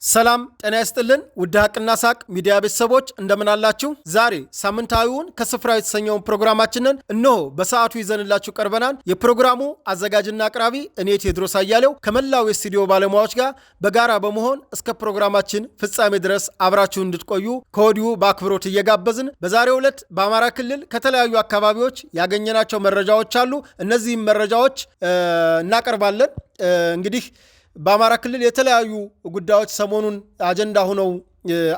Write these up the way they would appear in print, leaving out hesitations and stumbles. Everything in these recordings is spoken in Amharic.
ሰላም ጤና ይስጥልን ውድ ሀቅና ሳቅ ሚዲያ ቤተሰቦች እንደምን አላችሁ? ዛሬ ሳምንታዊውን ከስፍራው የተሰኘውን ፕሮግራማችንን እነሆ በሰዓቱ ይዘንላችሁ ቀርበናል። የፕሮግራሙ አዘጋጅና አቅራቢ እኔ ቴድሮስ አያሌው ከመላው የስቱዲዮ ባለሙያዎች ጋር በጋራ በመሆን እስከ ፕሮግራማችን ፍጻሜ ድረስ አብራችሁ እንድትቆዩ ከወዲሁ በአክብሮት እየጋበዝን በዛሬው ዕለት በአማራ ክልል ከተለያዩ አካባቢዎች ያገኘናቸው መረጃዎች አሉ። እነዚህም መረጃዎች እናቀርባለን። እንግዲህ በአማራ ክልል የተለያዩ ጉዳዮች ሰሞኑን አጀንዳ ሆነው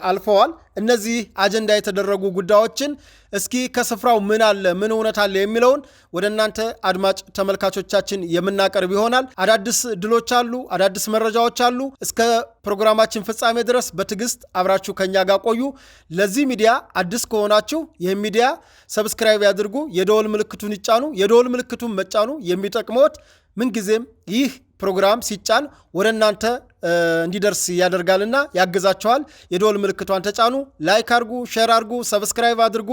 አልፈዋል። እነዚህ አጀንዳ የተደረጉ ጉዳዮችን እስኪ ከስፍራው ምን አለ ምን እውነት አለ የሚለውን ወደ እናንተ አድማጭ ተመልካቾቻችን የምናቀርብ ይሆናል። አዳዲስ ድሎች አሉ፣ አዳዲስ መረጃዎች አሉ። እስከ ፕሮግራማችን ፍጻሜ ድረስ በትዕግስት አብራችሁ ከኛ ጋር ቆዩ። ለዚህ ሚዲያ አዲስ ከሆናችሁ ይህ ሚዲያ ሰብስክራይብ ያድርጉ፣ የደወል ምልክቱን ይጫኑ። የደወል ምልክቱን መጫኑ የሚጠቅመዎት ምንጊዜም ይህ ፕሮግራም ሲጫን ወደ እናንተ እንዲደርስ ያደርጋልና ያግዛቸዋል። የደወል ምልክቷን ተጫኑ፣ ላይክ አድርጉ፣ ሼር አድርጉ፣ ሰብስክራይብ አድርጉ።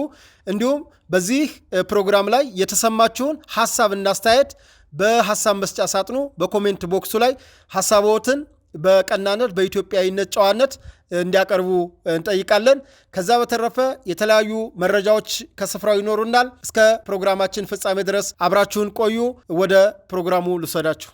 እንዲሁም በዚህ ፕሮግራም ላይ የተሰማችሁን ሐሳብና አስተያየት በሐሳብ መስጫ ሳጥኑ በኮሜንት ቦክሱ ላይ ሐሳቦትን በቀናነት በኢትዮጵያዊነት ጨዋነት እንዲያቀርቡ እንጠይቃለን። ከዛ በተረፈ የተለያዩ መረጃዎች ከስፍራው ይኖሩናል። እስከ ፕሮግራማችን ፍጻሜ ድረስ አብራችሁን ቆዩ። ወደ ፕሮግራሙ ልውሰዳችሁ።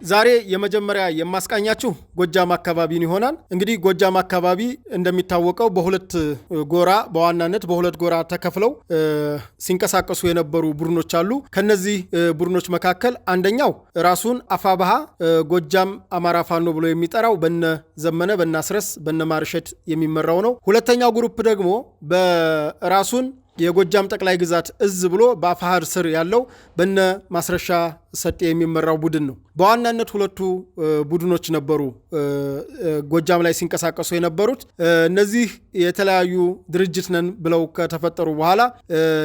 ዛሬ የመጀመሪያ የማስቃኛችሁ ጎጃም አካባቢን ይሆናል። እንግዲህ ጎጃም አካባቢ እንደሚታወቀው በዋናነት በሁለት ጎራ ተከፍለው ሲንቀሳቀሱ የነበሩ ቡድኖች አሉ። ከነዚህ ቡድኖች መካከል አንደኛው ራሱን አፋብሃ ጎጃም አማራ ፋኖ ብሎ የሚጠራው በነ ዘመነ በነ አስረስ በነ ማርሸት የሚመራው ነው። ሁለተኛው ግሩፕ ደግሞ በራሱን የጎጃም ጠቅላይ ግዛት እዝ ብሎ በአፋሃድ ስር ያለው በነ ማስረሻ ሰጤ የሚመራው ቡድን ነው። በዋናነት ሁለቱ ቡድኖች ነበሩ ጎጃም ላይ ሲንቀሳቀሱ የነበሩት። እነዚህ የተለያዩ ድርጅት ነን ብለው ከተፈጠሩ በኋላ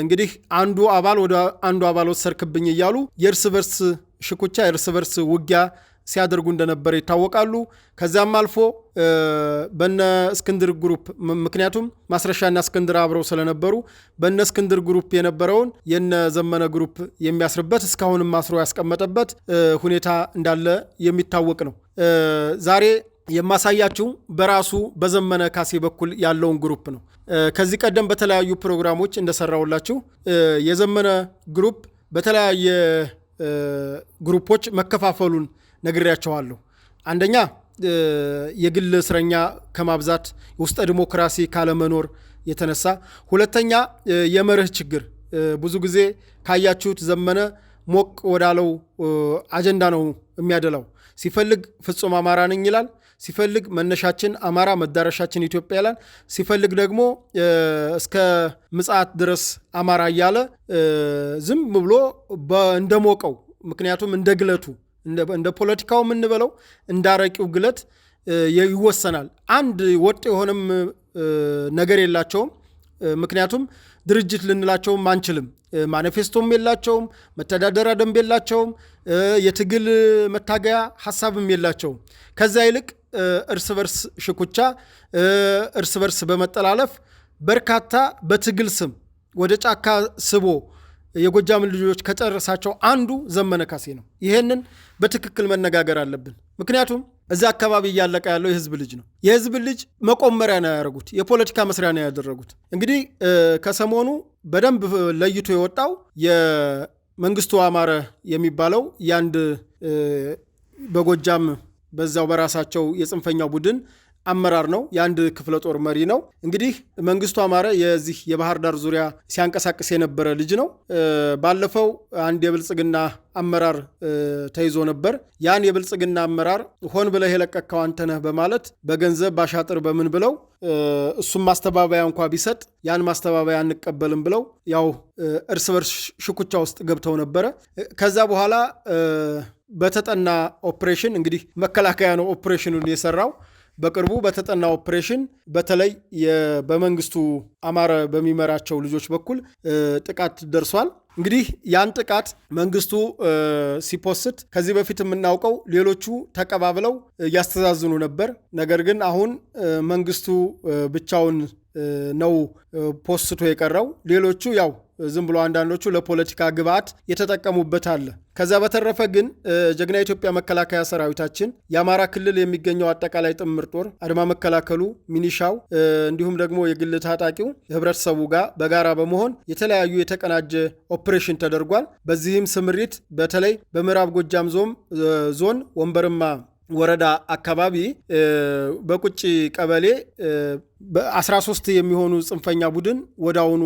እንግዲህ አንዱ አባል ወደ አንዱ አባል ወሰርክብኝ እያሉ የእርስ በርስ ሽኩቻ የእርስ በርስ ውጊያ ሲያደርጉ እንደነበረ ይታወቃሉ። ከዛም አልፎ በነ እስክንድር ግሩፕ ምክንያቱም ማስረሻና እስክንድር አብረው ስለነበሩ በነ እስክንድር ግሩፕ የነበረውን የነ ዘመነ ግሩፕ የሚያስርበት እስካሁንም ማስሮ ያስቀመጠበት ሁኔታ እንዳለ የሚታወቅ ነው። ዛሬ የማሳያችሁ በራሱ በዘመነ ካሴ በኩል ያለውን ግሩፕ ነው። ከዚህ ቀደም በተለያዩ ፕሮግራሞች እንደሰራውላችሁ የዘመነ ግሩፕ በተለያየ ግሩፖች መከፋፈሉን ነግሬያቸዋለሁ። አንደኛ የግል እስረኛ ከማብዛት ውስጠ ዲሞክራሲ ካለመኖር የተነሳ፣ ሁለተኛ የመርህ ችግር። ብዙ ጊዜ ካያችሁት ዘመነ ሞቅ ወዳለው አጀንዳ ነው የሚያደላው። ሲፈልግ ፍጹም አማራ ነኝ ይላል፣ ሲፈልግ መነሻችን አማራ መዳረሻችን ኢትዮጵያ ይላል፣ ሲፈልግ ደግሞ እስከ ምጽአት ድረስ አማራ እያለ ዝም ብሎ እንደሞቀው ምክንያቱም እንደ ግለቱ እንደ ፖለቲካው የምንበለው እንዳረቂው ግለት ይወሰናል። አንድ ወጥ የሆነም ነገር የላቸውም። ምክንያቱም ድርጅት ልንላቸውም አንችልም። ማኒፌስቶም የላቸውም፣ መተዳደሪያ ደንብ የላቸውም፣ የትግል መታገያ ሐሳብም የላቸውም። ከዛ ይልቅ እርስ በርስ ሽኩቻ፣ እርስ በርስ በመጠላለፍ በርካታ በትግል ስም ወደ ጫካ ስቦ የጎጃም ልጆች ከጨረሳቸው አንዱ ዘመነ ካሴ ነው። ይሄንን በትክክል መነጋገር አለብን። ምክንያቱም እዛ አካባቢ እያለቀ ያለው የህዝብ ልጅ ነው። የህዝብ ልጅ መቆመሪያ ነው ያደረጉት፣ የፖለቲካ መስሪያ ነው ያደረጉት። እንግዲህ ከሰሞኑ በደንብ ለይቶ የወጣው የመንግስቱ አማረ የሚባለው የአንድ በጎጃም በዛው በራሳቸው የጽንፈኛው ቡድን አመራር ነው። የአንድ ክፍለ ጦር መሪ ነው። እንግዲህ መንግስቱ አማረ የዚህ የባህር ዳር ዙሪያ ሲያንቀሳቅስ የነበረ ልጅ ነው። ባለፈው አንድ የብልጽግና አመራር ተይዞ ነበር። ያን የብልጽግና አመራር ሆን ብለህ የለቀቅከው አንተ ነህ በማለት በገንዘብ ባሻጥር በምን ብለው እሱም ማስተባበያ እንኳ ቢሰጥ ያን ማስተባበያ አንቀበልም ብለው ያው እርስ በርስ ሽኩቻ ውስጥ ገብተው ነበረ። ከዛ በኋላ በተጠና ኦፕሬሽን እንግዲህ መከላከያ ነው ኦፕሬሽኑን የሰራው። በቅርቡ በተጠና ኦፕሬሽን በተለይ በመንግስቱ አማረ በሚመራቸው ልጆች በኩል ጥቃት ደርሷል። እንግዲህ ያን ጥቃት መንግስቱ ሲፖስት ከዚህ በፊት የምናውቀው ሌሎቹ ተቀባብለው ያስተዛዝኑ ነበር። ነገር ግን አሁን መንግስቱ ብቻውን ነው ፖስቶ የቀረው። ሌሎቹ ያው ዝም ብሎ አንዳንዶቹ ለፖለቲካ ግብዓት የተጠቀሙበት አለ። ከዛ በተረፈ ግን ጀግና የኢትዮጵያ መከላከያ ሰራዊታችን የአማራ ክልል የሚገኘው አጠቃላይ ጥምር ጦር አድማ መከላከሉ፣ ሚኒሻው እንዲሁም ደግሞ የግል ታጣቂው ህብረተሰቡ ጋር በጋራ በመሆን የተለያዩ የተቀናጀ ኦፕሬሽን ተደርጓል። በዚህም ስምሪት በተለይ በምዕራብ ጎጃም ዞን ወንበርማ ወረዳ አካባቢ በቁጭ ቀበሌ በ13 የሚሆኑ ጽንፈኛ ቡድን ወዳውኑ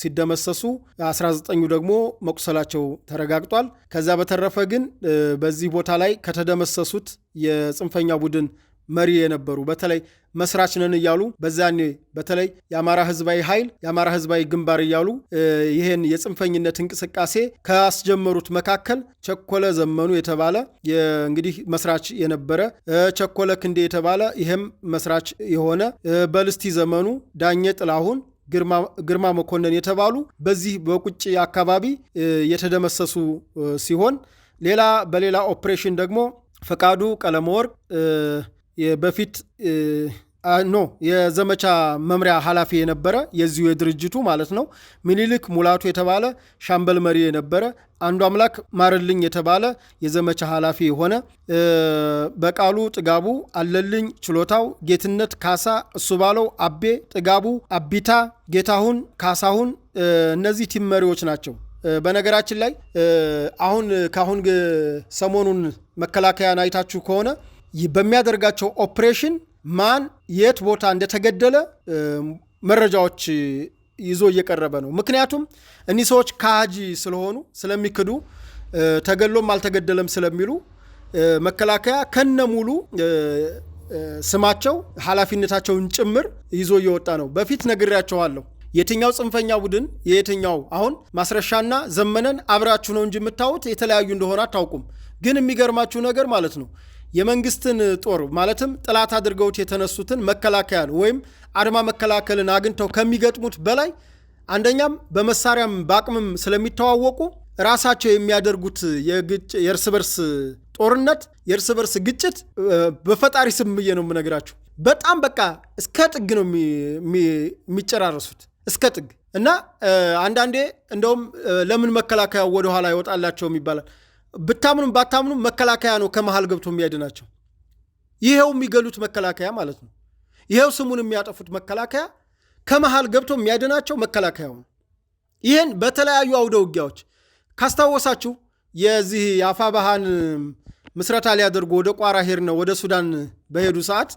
ሲደመሰሱ 19ኙ ደግሞ መቁሰላቸው ተረጋግጧል። ከዛ በተረፈ ግን በዚህ ቦታ ላይ ከተደመሰሱት የጽንፈኛ ቡድን መሪ የነበሩ በተለይ መስራች ነን እያሉ በዛኔ በተለይ የአማራ ህዝባዊ ኃይል የአማራ ህዝባዊ ግንባር እያሉ ይህን የጽንፈኝነት እንቅስቃሴ ካስጀመሩት መካከል ቸኮለ ዘመኑ የተባለ እንግዲህ መስራች የነበረ፣ ቸኮለ ክንዴ የተባለ ይህም መስራች የሆነ፣ በልስቲ ዘመኑ፣ ዳኘ ጥላሁን፣ ግርማ መኮንን የተባሉ በዚህ በቁጭ አካባቢ የተደመሰሱ ሲሆን በሌላ ኦፕሬሽን ደግሞ ፈቃዱ ቀለመወርቅ በፊት የዘመቻ መምሪያ ኃላፊ የነበረ የዚሁ የድርጅቱ ማለት ነው። ሚኒልክ ሙላቱ የተባለ ሻምበል መሪ የነበረ፣ አንዱ አምላክ ማርልኝ የተባለ የዘመቻ ኃላፊ የሆነ፣ በቃሉ ጥጋቡ፣ አለልኝ ችሎታው፣ ጌትነት ካሳ፣ እሱ ባለው አቤ፣ ጥጋቡ አቢታ፣ ጌታሁን ካሳሁን እነዚህ ቲም መሪዎች ናቸው። በነገራችን ላይ ካሁን ሰሞኑን መከላከያን አይታችሁ ከሆነ በሚያደርጋቸው ኦፕሬሽን ማን የት ቦታ እንደተገደለ መረጃዎች ይዞ እየቀረበ ነው። ምክንያቱም እኒህ ሰዎች ካሃጂ ስለሆኑ ስለሚክዱ ተገሎም አልተገደለም ስለሚሉ መከላከያ ከነሙሉ ስማቸው ኃላፊነታቸውን ጭምር ይዞ እየወጣ ነው። በፊት ነግሬያቸዋለሁ። የትኛው ጽንፈኛ ቡድን የትኛው አሁን ማስረሻና ዘመነን አብራችሁ ነው እንጂ የምታዩት የተለያዩ እንደሆነ አታውቁም። ግን የሚገርማችሁ ነገር ማለት ነው የመንግስትን ጦር ማለትም ጥላት አድርገውት የተነሱትን መከላከያን ወይም አድማ መከላከልን አግኝተው ከሚገጥሙት በላይ አንደኛም በመሳሪያም በአቅምም ስለሚተዋወቁ ራሳቸው የሚያደርጉት የእርስ በርስ ጦርነት የእርስ በርስ ግጭት በፈጣሪ ስም ብዬ ነው የምነግራችሁ። በጣም በቃ እስከ ጥግ ነው የሚጨራረሱት እስከ ጥግ እና አንዳንዴ እንደውም ለምን መከላከያ ወደኋላ ይወጣላቸውም ይባላል። ብታምኑም ባታምኑም መከላከያ ነው ከመሃል ገብቶ የሚያድናቸው። ይሄው የሚገሉት መከላከያ ማለት ነው። ይሄው ስሙን የሚያጠፉት መከላከያ ከመሃል ገብቶ የሚያድናቸው መከላከያው ነው። ይህን በተለያዩ አውደ ውጊያዎች ካስታወሳችሁ የዚህ የአፋባሃን ምስረታ ሊያደርጉ ወደ ቋራ ሄድ ነው ወደ ሱዳን በሄዱ ሰዓት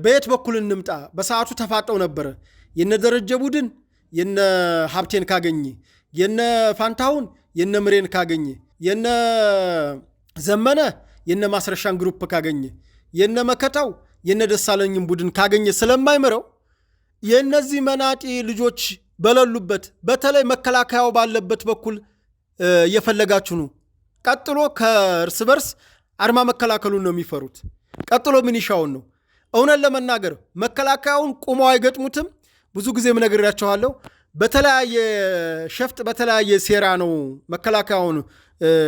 በየት በኩል እንምጣ በሰዓቱ ተፋጠው ነበረ። የነ ደረጀ ቡድን የነ ሀብቴን ካገኘ፣ የነ ፋንታሁን የነ ምሬን ካገኘ፣ የነ ዘመነ የነ ማስረሻን ግሩፕ ካገኘ፣ የነ መከታው የነ ደሳለኝም ቡድን ካገኘ ስለማይመረው የነዚህ መናጢ ልጆች በሌሉበት በተለይ መከላከያው ባለበት በኩል እየፈለጋችሁ ነው። ቀጥሎ ከእርስ በርስ አድማ መከላከሉን ነው የሚፈሩት። ቀጥሎ ሚኒሻውን ነው። እውነት ለመናገር መከላከያውን ቁመው አይገጥሙትም። ብዙ ጊዜ ምነግራቸዋለሁ። በተለያየ ሸፍጥ በተለያየ ሴራ ነው መከላከያውን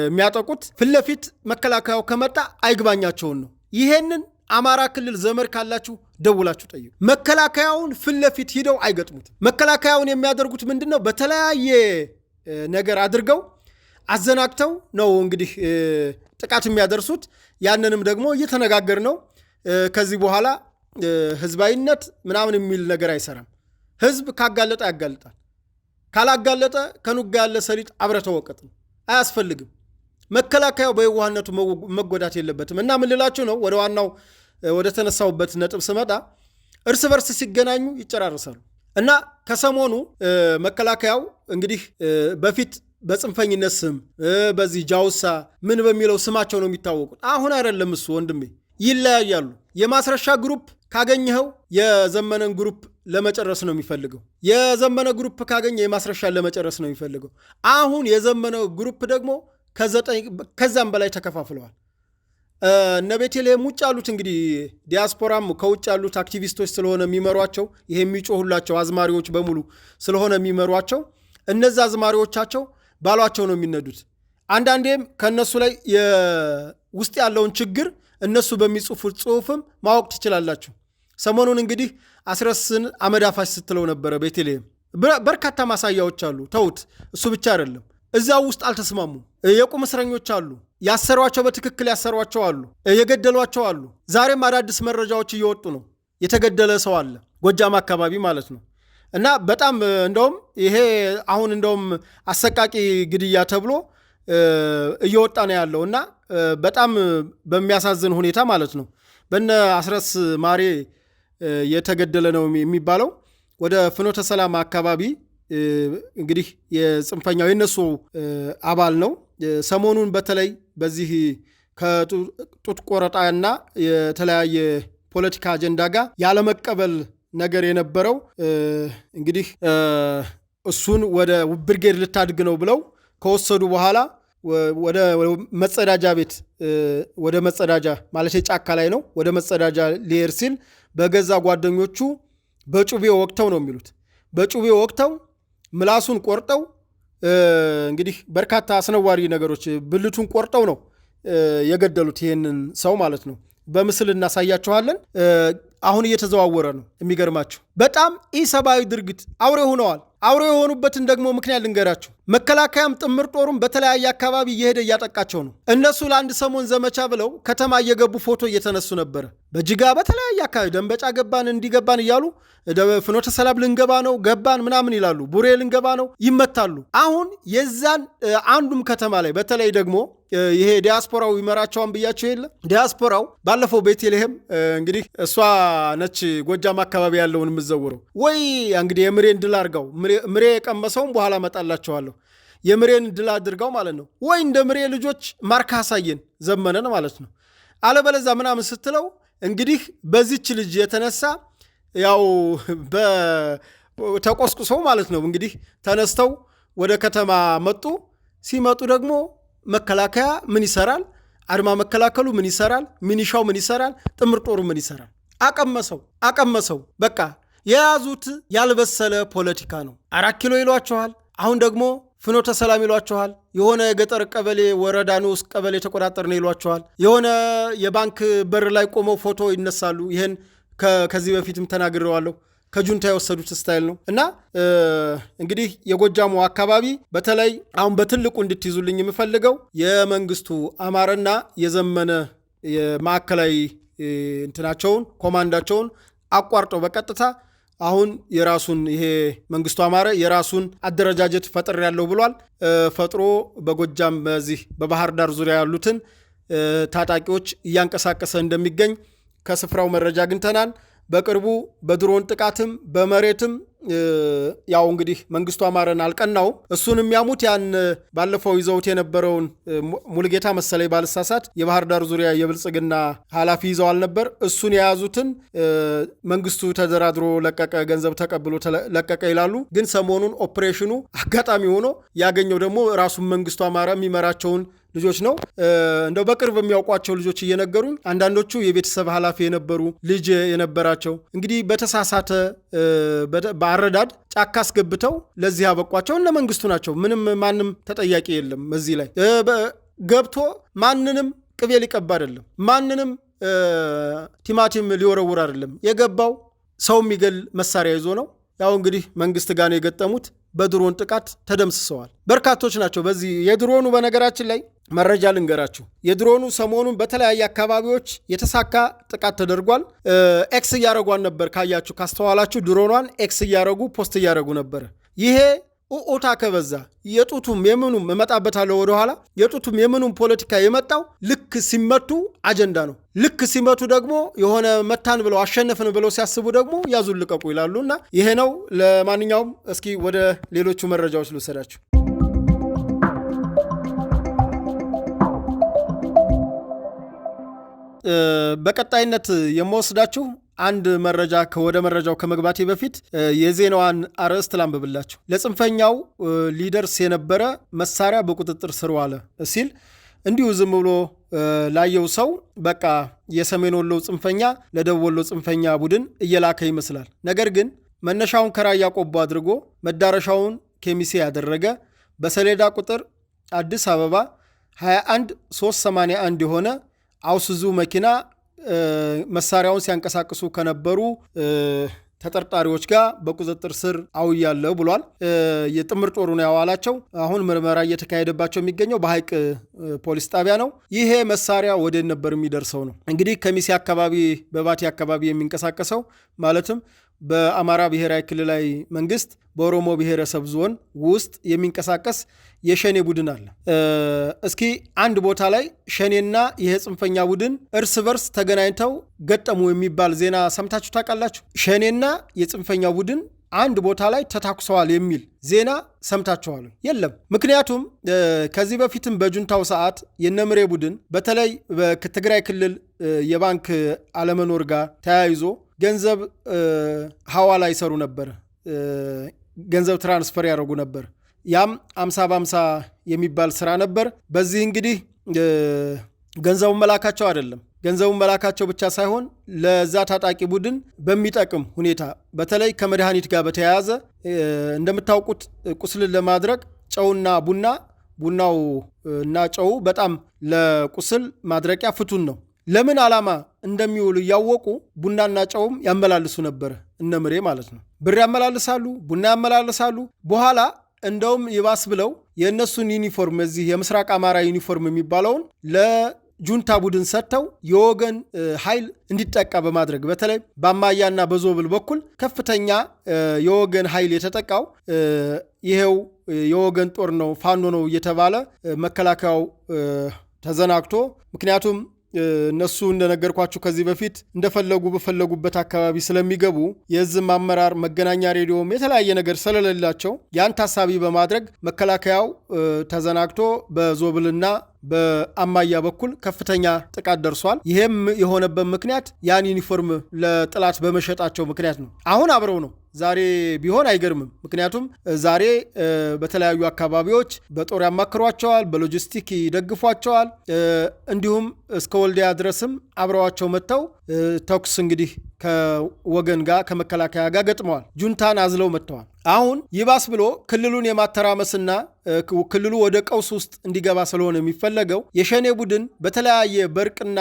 የሚያጠቁት። ፊት ለፊት መከላከያው ከመጣ አይግባኛቸውን ነው። ይሄንን አማራ ክልል ዘመድ ካላችሁ ደውላችሁ ጠይቁ። መከላከያውን ፊት ለፊት ሂደው አይገጥሙትም። መከላከያውን የሚያደርጉት ምንድነው? በተለያየ ነገር አድርገው አዘናግተው ነው እንግዲህ ጥቃት የሚያደርሱት። ያንንም ደግሞ እየተነጋገር ነው። ከዚህ በኋላ ህዝባዊነት ምናምን የሚል ነገር አይሰራም። ህዝብ ካጋለጠ ያጋልጣል፣ ካላጋለጠ ከኑጋ ያለ ሰሊጥ አብረተው ወቀጥ ነው። አያስፈልግም። መከላከያው በየዋህነቱ መጎዳት የለበትም። እና ምን ልላችሁ ነው፣ ወደ ዋናው ወደ ተነሳውበት ነጥብ ስመጣ እርስ በርስ ሲገናኙ ይጨራርሳሉ። እና ከሰሞኑ መከላከያው እንግዲህ በፊት በጽንፈኝነት ስም በዚህ ጃውሳ ምን በሚለው ስማቸው ነው የሚታወቁት። አሁን አይደለም እሱ ወንድሜ፣ ይለያያሉ። የማስረሻ ግሩፕ ካገኘኸው የዘመነን ግሩፕ ለመጨረስ ነው የሚፈልገው። የዘመነ ግሩፕ ካገኘ የማስረሻን ለመጨረስ ነው የሚፈልገው። አሁን የዘመነ ግሩፕ ደግሞ ከዛም በላይ ተከፋፍለዋል። እነ ቤተልሔም ውጭ ያሉት እንግዲህ ዲያስፖራም ከውጭ ያሉት አክቲቪስቶች ስለሆነ የሚመሯቸው፣ ይሄ የሚጮሁላቸው አዝማሪዎች በሙሉ ስለሆነ የሚመሯቸው፣ እነዛ አዝማሪዎቻቸው ባሏቸው ነው የሚነዱት። አንዳንዴም ከእነሱ ላይ ውስጥ ያለውን ችግር እነሱ በሚጽፉት ጽሁፍም ማወቅ ትችላላችሁ። ሰሞኑን እንግዲህ አስረስን አመዳፋሽ ስትለው ነበረ ቤተልሔም። በርካታ ማሳያዎች አሉ። ተውት፣ እሱ ብቻ አይደለም። እዚያው ውስጥ አልተስማሙም። የቁም እስረኞች አሉ፣ ያሰሯቸው በትክክል ያሰሯቸው አሉ፣ የገደሏቸው አሉ። ዛሬም አዳዲስ መረጃዎች እየወጡ ነው። የተገደለ ሰው አለ ጎጃም አካባቢ ማለት ነው። እና በጣም እንደውም ይሄ አሁን እንደውም አሰቃቂ ግድያ ተብሎ እየወጣ ነው ያለው እና በጣም በሚያሳዝን ሁኔታ ማለት ነው። በነ አስረስ ማሬ የተገደለ ነው የሚባለው ወደ ፍኖተ ሰላም አካባቢ እንግዲህ የጽንፈኛው የነሱ አባል ነው። ሰሞኑን በተለይ በዚህ ከጡት ቆረጣና የተለያየ ፖለቲካ አጀንዳ ጋር ያለመቀበል ነገር የነበረው እንግዲህ እሱን ወደ ብርጌድ ልታድግ ነው ብለው ከወሰዱ በኋላ ወደ መጸዳጃ ቤት ወደ መጸዳጃ ማለት ጫካ ላይ ነው ወደ መጸዳጃ ሊሄድ ሲል በገዛ ጓደኞቹ በጩቤ ወቅተው ነው የሚሉት። በጩቤ ወቅተው ምላሱን ቆርጠው እንግዲህ በርካታ አስነዋሪ ነገሮች ብልቱን ቆርጠው ነው የገደሉት ይህንን ሰው ማለት ነው። በምስል እናሳያችኋለን። አሁን እየተዘዋወረ ነው። የሚገርማችሁ በጣም ኢሰብአዊ ድርጊት አውሬ ሆነዋል። አውሬ የሆኑበትን ደግሞ ምክንያት ልንገራችሁ። መከላከያም ጥምር ጦሩም በተለያየ አካባቢ እየሄደ እያጠቃቸው ነው። እነሱ ለአንድ ሰሞን ዘመቻ ብለው ከተማ እየገቡ ፎቶ እየተነሱ ነበረ። በጅጋ በተለያየ አካባቢ ደንበጫ ገባን እንዲገባን እያሉ ፍኖተ ሰላም ልንገባ ነው ገባን ምናምን ይላሉ። ቡሬ ልንገባ ነው ይመታሉ። አሁን የዛን አንዱም ከተማ ላይ በተለይ ደግሞ ይሄ ዲያስፖራው ይመራቸዋን ብያቸው የለ ዲያስፖራው ባለፈው ቤተልሔም እንግዲህ እሷ ነች ጎጃም አካባቢ ያለውን የምዘውረው ወይ እንግዲህ የምሬን ድል አድርጋው ምሬ የቀመሰውን በኋላ መጣላቸዋለሁ። የምሬን ድል አድርጋው ማለት ነው። ወይ እንደ ምሬ ልጆች ማርካ አሳየን ዘመነን ማለት ነው። አለበለዛ ምናምን ስትለው እንግዲህ በዚች ልጅ የተነሳ ያው ተቆስቁሰው ማለት ነው እንግዲህ ተነስተው ወደ ከተማ መጡ። ሲመጡ ደግሞ መከላከያ ምን ይሰራል? አድማ መከላከሉ ምን ይሰራል? ሚኒሻው ምን ይሰራል? ጥምር ጦሩ ምን ይሰራል? አቀመሰው። በቃ የያዙት ያልበሰለ ፖለቲካ ነው። 4 ኪሎ ይሏቸዋል። አሁን ደግሞ ፍኖተ ሰላም ይሏቸዋል። የሆነ የገጠር ቀበሌ ወረዳ ንዑስ ቀበሌ ተቆጣጠር ነው ይሏቸዋል። የሆነ የባንክ በር ላይ ቆመው ፎቶ ይነሳሉ። ይህን ከዚህ በፊትም ተናግሬዋለሁ። ከጁንታ የወሰዱት ስታይል ነው እና እንግዲህ የጎጃሙ አካባቢ በተለይ አሁን በትልቁ እንድትይዙልኝ የምፈልገው የመንግስቱ አማረና የዘመነ የማዕከላዊ እንትናቸውን ኮማንዳቸውን አቋርጠው በቀጥታ አሁን የራሱን ይሄ መንግስቱ አማረ የራሱን አደረጃጀት ፈጥር ያለው ብሏል። ፈጥሮ በጎጃም በዚህ በባህር ዳር ዙሪያ ያሉትን ታጣቂዎች እያንቀሳቀሰ እንደሚገኝ ከስፍራው መረጃ አግኝተናል። በቅርቡ በድሮን ጥቃትም በመሬትም ያው እንግዲህ መንግስቱ አማረን አልቀናውም። እሱን የሚያሙት ያን ባለፈው ይዘውት የነበረውን ሙልጌታ መሰለኝ ባልሳሳት የባህር ዳር ዙሪያ የብልጽግና ኃላፊ ይዘዋል ነበር። እሱን የያዙትን መንግስቱ ተደራድሮ ለቀቀ፣ ገንዘብ ተቀብሎ ለቀቀ ይላሉ። ግን ሰሞኑን ኦፕሬሽኑ አጋጣሚ ሆኖ ያገኘው ደግሞ ራሱን መንግስቱ አማረ የሚመራቸውን ልጆች ነው። እንደው በቅርብ የሚያውቋቸው ልጆች እየነገሩኝ አንዳንዶቹ የቤተሰብ ኃላፊ የነበሩ ልጅ የነበራቸው እንግዲህ በተሳሳተ በአረዳድ ጫካ አስገብተው ለዚህ ያበቋቸው እነ መንግስቱ ናቸው። ምንም ማንም ተጠያቂ የለም። እዚህ ላይ ገብቶ ማንንም ቅቤ ሊቀባ አይደለም፣ ማንንም ቲማቲም ሊወረውር አይደለም። የገባው ሰው የሚገል መሳሪያ ይዞ ነው። ያው እንግዲህ መንግስት ጋር ነው የገጠሙት። በድሮን ጥቃት ተደምስሰዋል። በርካቶች ናቸው። በዚህ የድሮኑ በነገራችን ላይ መረጃ ልንገራችሁ። የድሮኑ ሰሞኑን በተለያየ አካባቢዎች የተሳካ ጥቃት ተደርጓል። ኤክስ እያረጓን ነበር። ካያችሁ ካስተዋላችሁ ድሮኗን ኤክስ እያረጉ ፖስት እያረጉ ነበር። ይሄ ኡታ ከበዛ የጡቱም የምኑም እመጣበታለሁ ወደኋላ። የጡቱም የምኑም ፖለቲካ የመጣው ልክ ሲመቱ አጀንዳ ነው። ልክ ሲመቱ ደግሞ የሆነ መታን ብለው አሸነፍን ብለው ሲያስቡ ደግሞ ያዙን ልቀቁ ይላሉ። እና ይሄ ነው። ለማንኛውም እስኪ ወደ ሌሎቹ መረጃዎች ልወሰዳችሁ። በቀጣይነት የምወስዳችሁ አንድ መረጃ ወደ መረጃው ከመግባቴ በፊት የዜናዋን አርዕስት ላንብብላችሁ። ለጽንፈኛው ሊደርስ የነበረ መሳሪያ በቁጥጥር ስር ዋለ ሲል እንዲሁ ዝም ብሎ ላየው ሰው በቃ የሰሜን ወሎ ጽንፈኛ ለደቡብ ወሎ ጽንፈኛ ቡድን እየላከ ይመስላል። ነገር ግን መነሻውን ከራያ ቆቦ አድርጎ መዳረሻውን ኬሚሴ ያደረገ በሰሌዳ ቁጥር አዲስ አበባ 21381 የሆነ አውስዙ መኪና መሳሪያውን ሲያንቀሳቅሱ ከነበሩ ተጠርጣሪዎች ጋር በቁጥጥር ስር አውያለሁ ብሏል። የጥምር ጦሩ ነው ያዋላቸው። አሁን ምርመራ እየተካሄደባቸው የሚገኘው በሐይቅ ፖሊስ ጣቢያ ነው። ይሄ መሳሪያ ወደ ነበር የሚደርሰው ነው እንግዲህ ከሚሴ አካባቢ በባቲ አካባቢ የሚንቀሳቀሰው ማለትም በአማራ ብሔራዊ ክልላዊ መንግስት በኦሮሞ ብሔረሰብ ዞን ውስጥ የሚንቀሳቀስ የሸኔ ቡድን አለ። እስኪ አንድ ቦታ ላይ ሸኔና ይሄ ጽንፈኛ ቡድን እርስ በርስ ተገናኝተው ገጠሙ የሚባል ዜና ሰምታችሁ ታውቃላችሁ? ሸኔና የጽንፈኛ ቡድን አንድ ቦታ ላይ ተታኩሰዋል የሚል ዜና ሰምታችኋል? የለም። ምክንያቱም ከዚህ በፊትም በጁንታው ሰዓት የነምሬ ቡድን በተለይ ከትግራይ ክልል የባንክ አለመኖር ጋር ተያይዞ ገንዘብ ሐዋላ ይሰሩ ነበር፣ ገንዘብ ትራንስፈር ያደርጉ ነበር። ያም 50 በ50 የሚባል ስራ ነበር። በዚህ እንግዲህ ገንዘቡን መላካቸው አይደለም፣ ገንዘቡን መላካቸው ብቻ ሳይሆን ለዛ ታጣቂ ቡድን በሚጠቅም ሁኔታ በተለይ ከመድኃኒት ጋር በተያያዘ እንደምታውቁት ቁስልን ለማድረግ ጨውና ቡናው እና ጨው በጣም ለቁስል ማድረቂያ ፍቱን ነው። ለምን ዓላማ እንደሚውሉ እያወቁ ቡናና ጨውም ያመላልሱ ነበር። እነምሬ ማለት ነው። ብር ያመላልሳሉ፣ ቡና ያመላልሳሉ። በኋላ እንደውም ይባስ ብለው የእነሱን ዩኒፎርም እዚህ የምስራቅ አማራ ዩኒፎርም የሚባለውን ለጁንታ ቡድን ሰጥተው የወገን ኃይል እንዲጠቃ በማድረግ በተለይ በአማያና በዞብል በኩል ከፍተኛ የወገን ኃይል የተጠቃው ይሄው የወገን ጦር ነው፣ ፋኖ ነው እየተባለ መከላከያው ተዘናግቶ ምክንያቱም እነሱ እንደነገርኳችሁ ከዚህ በፊት እንደፈለጉ በፈለጉበት አካባቢ ስለሚገቡ የህዝብ አመራር መገናኛ ሬዲዮም የተለያየ ነገር ስለሌላቸው ያን ታሳቢ በማድረግ መከላከያው ተዘናግቶ በዞብልና በአማያ በኩል ከፍተኛ ጥቃት ደርሷል። ይሄም የሆነበት ምክንያት ያን ዩኒፎርም ለጥላት በመሸጣቸው ምክንያት ነው። አሁን አብረው ነው። ዛሬ ቢሆን አይገርምም። ምክንያቱም ዛሬ በተለያዩ አካባቢዎች በጦር ያማክሯቸዋል፣ በሎጂስቲክ ይደግፏቸዋል። እንዲሁም እስከ ወልዲያ ድረስም አብረዋቸው መጥተው ተኩስ እንግዲህ ከወገን ጋር ከመከላከያ ጋር ገጥመዋል። ጁንታን አዝለው መጥተዋል። አሁን ይባስ ብሎ ክልሉን የማተራመስና ክልሉ ወደ ቀውስ ውስጥ እንዲገባ ስለሆነ የሚፈለገው የሸኔ ቡድን በተለያየ በርቅና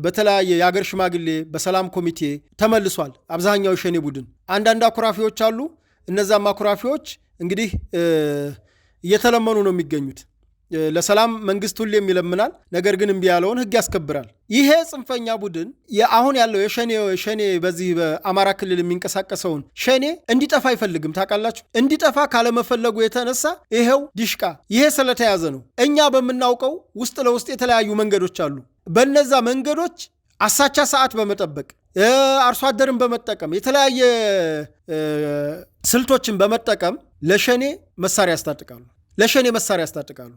በተለያየ የአገር ሽማግሌ በሰላም ኮሚቴ ተመልሷል። አብዛኛው የሸኔ ቡድን አንዳንድ አኩራፊዎች አሉ። እነዛም አኩራፊዎች እንግዲህ እየተለመኑ ነው የሚገኙት። ለሰላም መንግስት ሁሌም ይለምናል፣ ነገር ግን እምቢ ያለውን ህግ ያስከብራል። ይሄ ጽንፈኛ ቡድን አሁን ያለው የሸኔ በዚህ በአማራ ክልል የሚንቀሳቀሰውን ሸኔ እንዲጠፋ አይፈልግም። ታውቃላችሁ? እንዲጠፋ ካለመፈለጉ የተነሳ ይሄው ዲሽቃ ይሄ ስለተያዘ ነው። እኛ በምናውቀው ውስጥ ለውስጥ የተለያዩ መንገዶች አሉ። በነዛ መንገዶች አሳቻ ሰዓት በመጠበቅ አርሶ አደርን በመጠቀም የተለያየ ስልቶችን በመጠቀም ለሸኔ መሳሪያ ያስታጥቃሉ።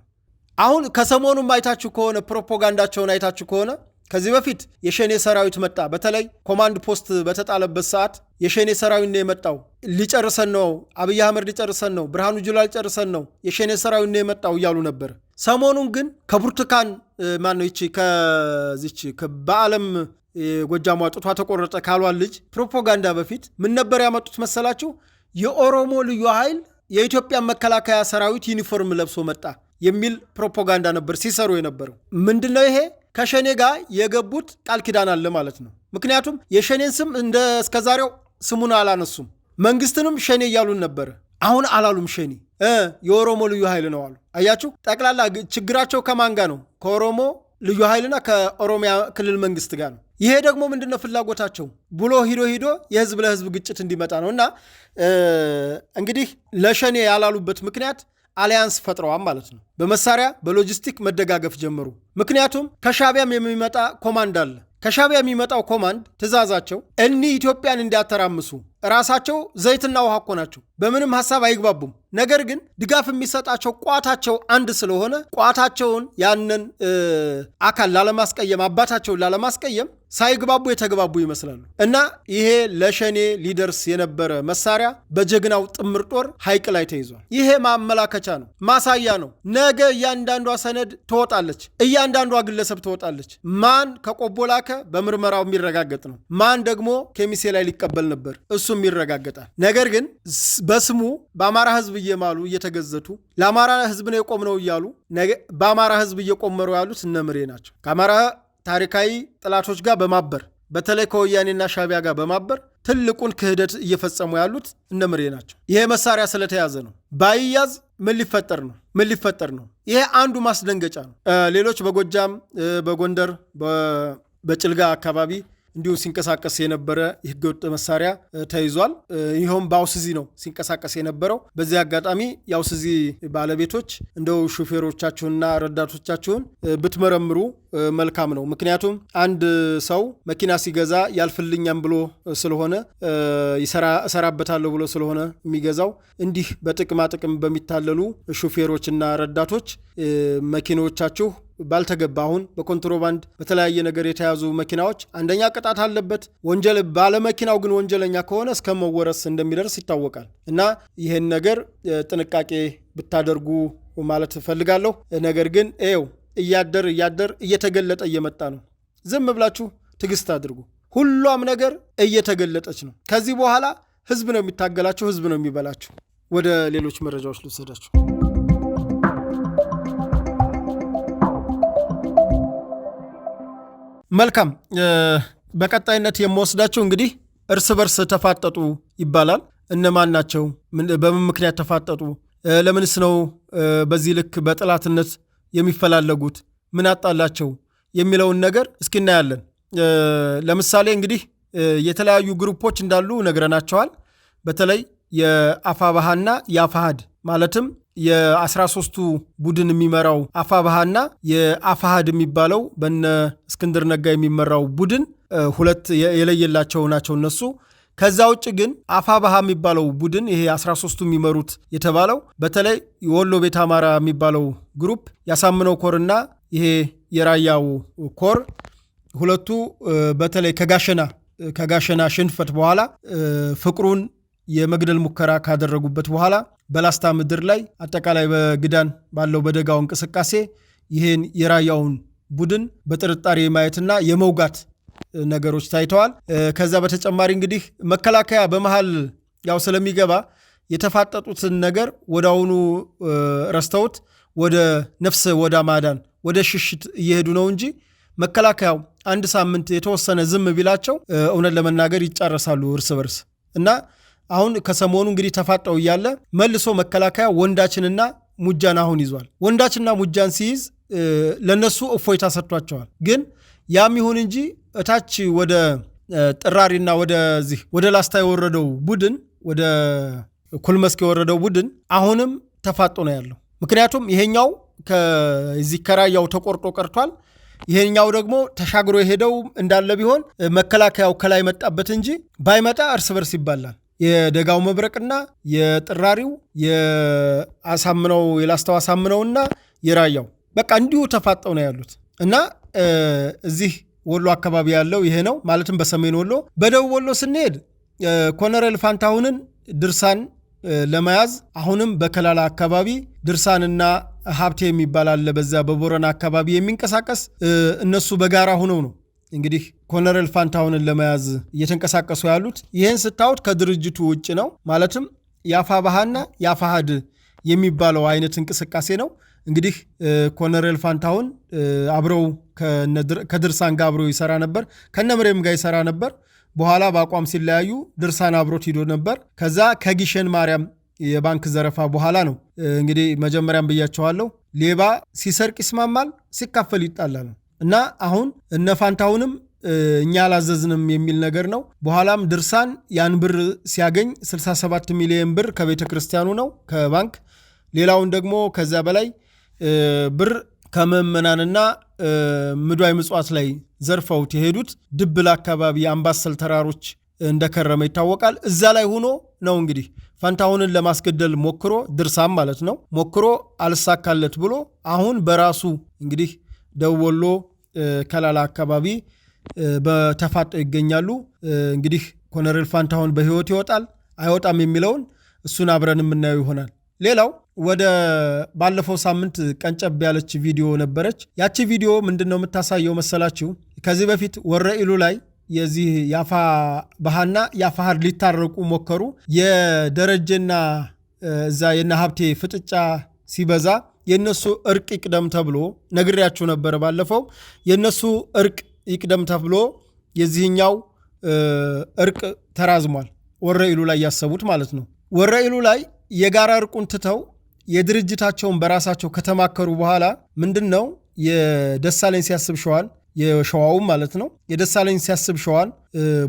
አሁን ከሰሞኑም አይታችሁ ከሆነ ፕሮፓጋንዳቸውን አይታችሁ ከሆነ ከዚህ በፊት የሸኔ ሰራዊት መጣ። በተለይ ኮማንድ ፖስት በተጣለበት ሰዓት የሸኔ ሰራዊት ነው የመጣው፣ ሊጨርሰን ነው፣ አብይ አህመድ ሊጨርሰን ነው፣ ብርሃኑ ጁላ ሊጨርሰን ነው፣ የሸኔ ሰራዊት ነው የመጣው እያሉ ነበር። ሰሞኑን ግን ከብርቱካን ማነው ይቺ ከዚች በዓለም ጎጃሟ ጡቷ ተቆረጠ ካሏል ልጅ ፕሮፓጋንዳ በፊት ምን ነበር ያመጡት መሰላችሁ? የኦሮሞ ልዩ ኃይል የኢትዮጵያ መከላከያ ሰራዊት ዩኒፎርም ለብሶ መጣ የሚል ፕሮፓጋንዳ ነበር ሲሰሩ የነበረው። ምንድነው ይሄ? ከሸኔ ጋር የገቡት ቃል ኪዳን አለ ማለት ነው። ምክንያቱም የሸኔን ስም እንደ እስከዛሬው ስሙን አላነሱም። መንግስትንም ሸኔ እያሉን ነበር። አሁን አላሉም። ሸኔ የኦሮሞ ልዩ ኃይል ነው አሉ። አያችሁ፣ ጠቅላላ ችግራቸው ከማን ጋር ነው? ከኦሮሞ ልዩ ኃይልና ከኦሮሚያ ክልል መንግስት ጋር ነው። ይሄ ደግሞ ምንድነው ፍላጎታቸው ብሎ ሂዶ የህዝብ ለህዝብ ግጭት እንዲመጣ ነው። እና እንግዲህ ለሸኔ ያላሉበት ምክንያት አሊያንስ ፈጥረዋል ማለት ነው። በመሳሪያ በሎጂስቲክ መደጋገፍ ጀመሩ። ምክንያቱም ከሻቢያም የሚመጣ ኮማንድ አለ። ከሻቢያ የሚመጣው ኮማንድ ትእዛዛቸው እኒህ ኢትዮጵያን እንዲያተራምሱ፣ ራሳቸው ዘይትና ውሃ እኮ ናቸው። በምንም ሀሳብ አይግባቡም። ነገር ግን ድጋፍ የሚሰጣቸው ቋታቸው አንድ ስለሆነ ቋታቸውን ያንን አካል ላለማስቀየም፣ አባታቸውን ላለማስቀየም ሳይግባቡ የተግባቡ ይመስላሉ። እና ይሄ ለሸኔ ሊደርስ የነበረ መሳሪያ በጀግናው ጥምር ጦር ሐይቅ ላይ ተይዟል። ይሄ ማመላከቻ ነው፣ ማሳያ ነው። ነገ እያንዳንዷ ሰነድ ትወጣለች፣ እያንዳንዷ ግለሰብ ትወጣለች። ማን ከቆቦ ላከ በምርመራው የሚረጋገጥ ነው። ማን ደግሞ ከሚሴ ላይ ሊቀበል ነበር እሱም ይረጋገጣል። ነገር ግን በስሙ በአማራ ህዝብ እየማሉ እየተገዘቱ ለአማራ ህዝብ ነው የቆምነው እያሉ በአማራ ህዝብ እየቆመሩ ያሉት እነምሬ ናቸው። ከአማራ ታሪካዊ ጥላቶች ጋር በማበር በተለይ ከወያኔና ሻቢያ ጋር በማበር ትልቁን ክህደት እየፈጸሙ ያሉት እነ ምሬ ናቸው። ይሄ መሳሪያ ስለተያዘ ነው። ባይያዝ ምን ሊፈጠር ነው? ይሄ አንዱ ማስደንገጫ ነው። ሌሎች በጎጃም፣ በጎንደር፣ በጭልጋ አካባቢ እንዲሁ ሲንቀሳቀስ የነበረ የህገወጥ መሳሪያ ተይዟል። ይኸውም በአውስዚ ነው ሲንቀሳቀስ የነበረው። በዚህ አጋጣሚ የአውስዚ ባለቤቶች እንደው ሹፌሮቻችሁንና ረዳቶቻችሁን ብትመረምሩ መልካም ነው። ምክንያቱም አንድ ሰው መኪና ሲገዛ ያልፍልኛም ብሎ ስለሆነ እሰራበታለሁ ብሎ ስለሆነ የሚገዛው እንዲህ በጥቅማ ጥቅም በሚታለሉ ሹፌሮችና ረዳቶች መኪኖቻችሁ ባልተገባ አሁን በኮንትሮባንድ በተለያየ ነገር የተያዙ መኪናዎች አንደኛ ቅጣት አለበት። ወንጀል ባለመኪናው ግን ወንጀለኛ ከሆነ እስከ መወረስ እንደሚደርስ ይታወቃል። እና ይህን ነገር ጥንቃቄ ብታደርጉ ማለት እፈልጋለሁ። ነገር ግን እያደር እየተገለጠ እየመጣ ነው። ዝም ብላችሁ ትዕግስት አድርጉ። ሁሏም ነገር እየተገለጠች ነው። ከዚህ በኋላ ህዝብ ነው የሚታገላችሁ፣ ህዝብ ነው የሚበላችሁ። ወደ ሌሎች መረጃዎች ልውሰዳችሁ። መልካም። በቀጣይነት የምወስዳቸው እንግዲህ እርስ በርስ ተፋጠጡ ይባላል። እነማን ናቸው? በምን ምክንያት ተፋጠጡ? ለምንስ ነው በዚህ ልክ በጠላትነት የሚፈላለጉት? ምን አጣላቸው የሚለውን ነገር እስኪ እናያለን። ለምሳሌ እንግዲህ የተለያዩ ግሩፖች እንዳሉ ነግረናቸዋል። በተለይ የአፋባሃና የአፋሃድ ማለትም የ13ቱ ቡድን የሚመራው አፋባሃና የአፋሃድ የሚባለው በነ እስክንድር ነጋ የሚመራው ቡድን ሁለት የለየላቸው ናቸው እነሱ። ከዛ ውጭ ግን አፋባሃ የሚባለው ቡድን ይሄ 13ቱ የሚመሩት የተባለው በተለይ የወሎ ቤት አማራ የሚባለው ግሩፕ ያሳምነው ኮርና ይሄ የራያው ኮር ሁለቱ በተለይ ከጋሸና ሽንፈት በኋላ ፍቅሩን የመግደል ሙከራ ካደረጉበት በኋላ በላስታ ምድር ላይ አጠቃላይ በግዳን ባለው በደጋው እንቅስቃሴ ይህን የራያውን ቡድን በጥርጣሬ ማየትና የመውጋት ነገሮች ታይተዋል። ከዛ በተጨማሪ እንግዲህ መከላከያ በመሃል ያው ስለሚገባ የተፋጠጡትን ነገር ወዳውኑ ረስተውት ወደ ነፍስ ወደ ማዳን ወደ ሽሽት እየሄዱ ነው እንጂ መከላከያው አንድ ሳምንት የተወሰነ ዝም ቢላቸው እውነት ለመናገር ይጫረሳሉ እርስ በርስ እና አሁን ከሰሞኑ እንግዲህ ተፋጠው እያለ መልሶ መከላከያ ወንዳችንና ሙጃን አሁን ይዟል። ወንዳችንና ሙጃን ሲይዝ ለነሱ እፎይታ ሰጥቷቸዋል። ግን ያም ይሁን እንጂ እታች ወደ ጥራሪና ወደ ላስታ የወረደው ቡድን ወደ ኩልመስክ የወረደው ቡድን አሁንም ተፋጦ ነው ያለው። ምክንያቱም ይሄኛው ከዚህ ከራያው ተቆርጦ ቀርቷል። ይሄኛው ደግሞ ተሻግሮ የሄደው እንዳለ ቢሆን መከላከያው ከላይ መጣበት እንጂ ባይመጣ እርስ በርስ ይባላል። የደጋው መብረቅና የጥራሪው የላስታው አሳምነውና የራያው በቃ እንዲሁ ተፋጠው ነው ያሉት እና እዚህ ወሎ አካባቢ ያለው ይሄ ነው። ማለትም በሰሜን ወሎ። በደቡብ ወሎ ስንሄድ ኮሎኔል ፋንታሁንን ድርሳን ለመያዝ አሁንም በከላላ አካባቢ ድርሳንና ሀብቴ የሚባል አለ። በዛ በቦረና አካባቢ የሚንቀሳቀስ እነሱ በጋራ ሆነው ነው እንግዲህ ኮሎኔል ፋንታሁንን ለመያዝ እየተንቀሳቀሱ ያሉት። ይህን ስታዩት ከድርጅቱ ውጭ ነው። ማለትም የአፋባሃና የአፋሃድ የሚባለው አይነት እንቅስቃሴ ነው። እንግዲህ ኮሎኔል ፋንታሁን አብረው ከድርሳን ጋር አብረው ይሰራ ነበር፣ ከነምሬም ጋር ይሰራ ነበር። በኋላ በአቋም ሲለያዩ ድርሳን አብሮት ሂዶ ነበር። ከዛ ከጊሸን ማርያም የባንክ ዘረፋ በኋላ ነው እንግዲህ መጀመሪያም ብያቸዋለሁ፣ ሌባ ሲሰርቅ ይስማማል፣ ሲካፈል ይጣላል እና አሁን እነ ፋንታሁንም እኛ አላዘዝንም የሚል ነገር ነው። በኋላም ድርሳን ያን ብር ሲያገኝ 67 ሚሊዮን ብር ከቤተ ክርስቲያኑ ነው ከባንክ፣ ሌላውን ደግሞ ከዛ በላይ ብር ከምዕመናንና ምድዋይ ምጽዋት ላይ ዘርፈውት የሄዱት ድብል አካባቢ የአምባሰል ተራሮች እንደከረመ ይታወቃል። እዛ ላይ ሆኖ ነው እንግዲህ ፋንታሁንን ለማስገደል ሞክሮ ድርሳን ማለት ነው ሞክሮ አልሳካለት ብሎ አሁን በራሱ እንግዲህ ደቡብ ወሎ ከላላ አካባቢ በተፋጠው ይገኛሉ። እንግዲህ ኮሎኔል ፋንታሁን በህይወት ይወጣል አይወጣም የሚለውን እሱን አብረን የምናየው ይሆናል። ሌላው ወደ ባለፈው ሳምንት ቀንጨብ ያለች ቪዲዮ ነበረች። ያቺ ቪዲዮ ምንድነው የምታሳየው መሰላችሁ? ከዚህ በፊት ወረኢሉ ላይ የዚህ የአፋባሃና የአፋሃድ ሊታረቁ ሞከሩ። የደረጀና እዛ የነ ሀብቴ ፍጥጫ ሲበዛ የነሱ እርቅ ይቅደም ተብሎ ነግሬያችሁ ነበር ባለፈው። የነሱ እርቅ ይቅደም ተብሎ የዚህኛው እርቅ ተራዝሟል። ወረኢሉ ላይ ያሰቡት ማለት ነው። ወረኢሉ ላይ የጋራ እርቁን ትተው የድርጅታቸውን በራሳቸው ከተማከሩ በኋላ ምንድን ነው የደሳለኝ ሲያስብ ሸዋን የሸዋውም ማለት ነው የደሳለኝ ሲያስብ ሸዋን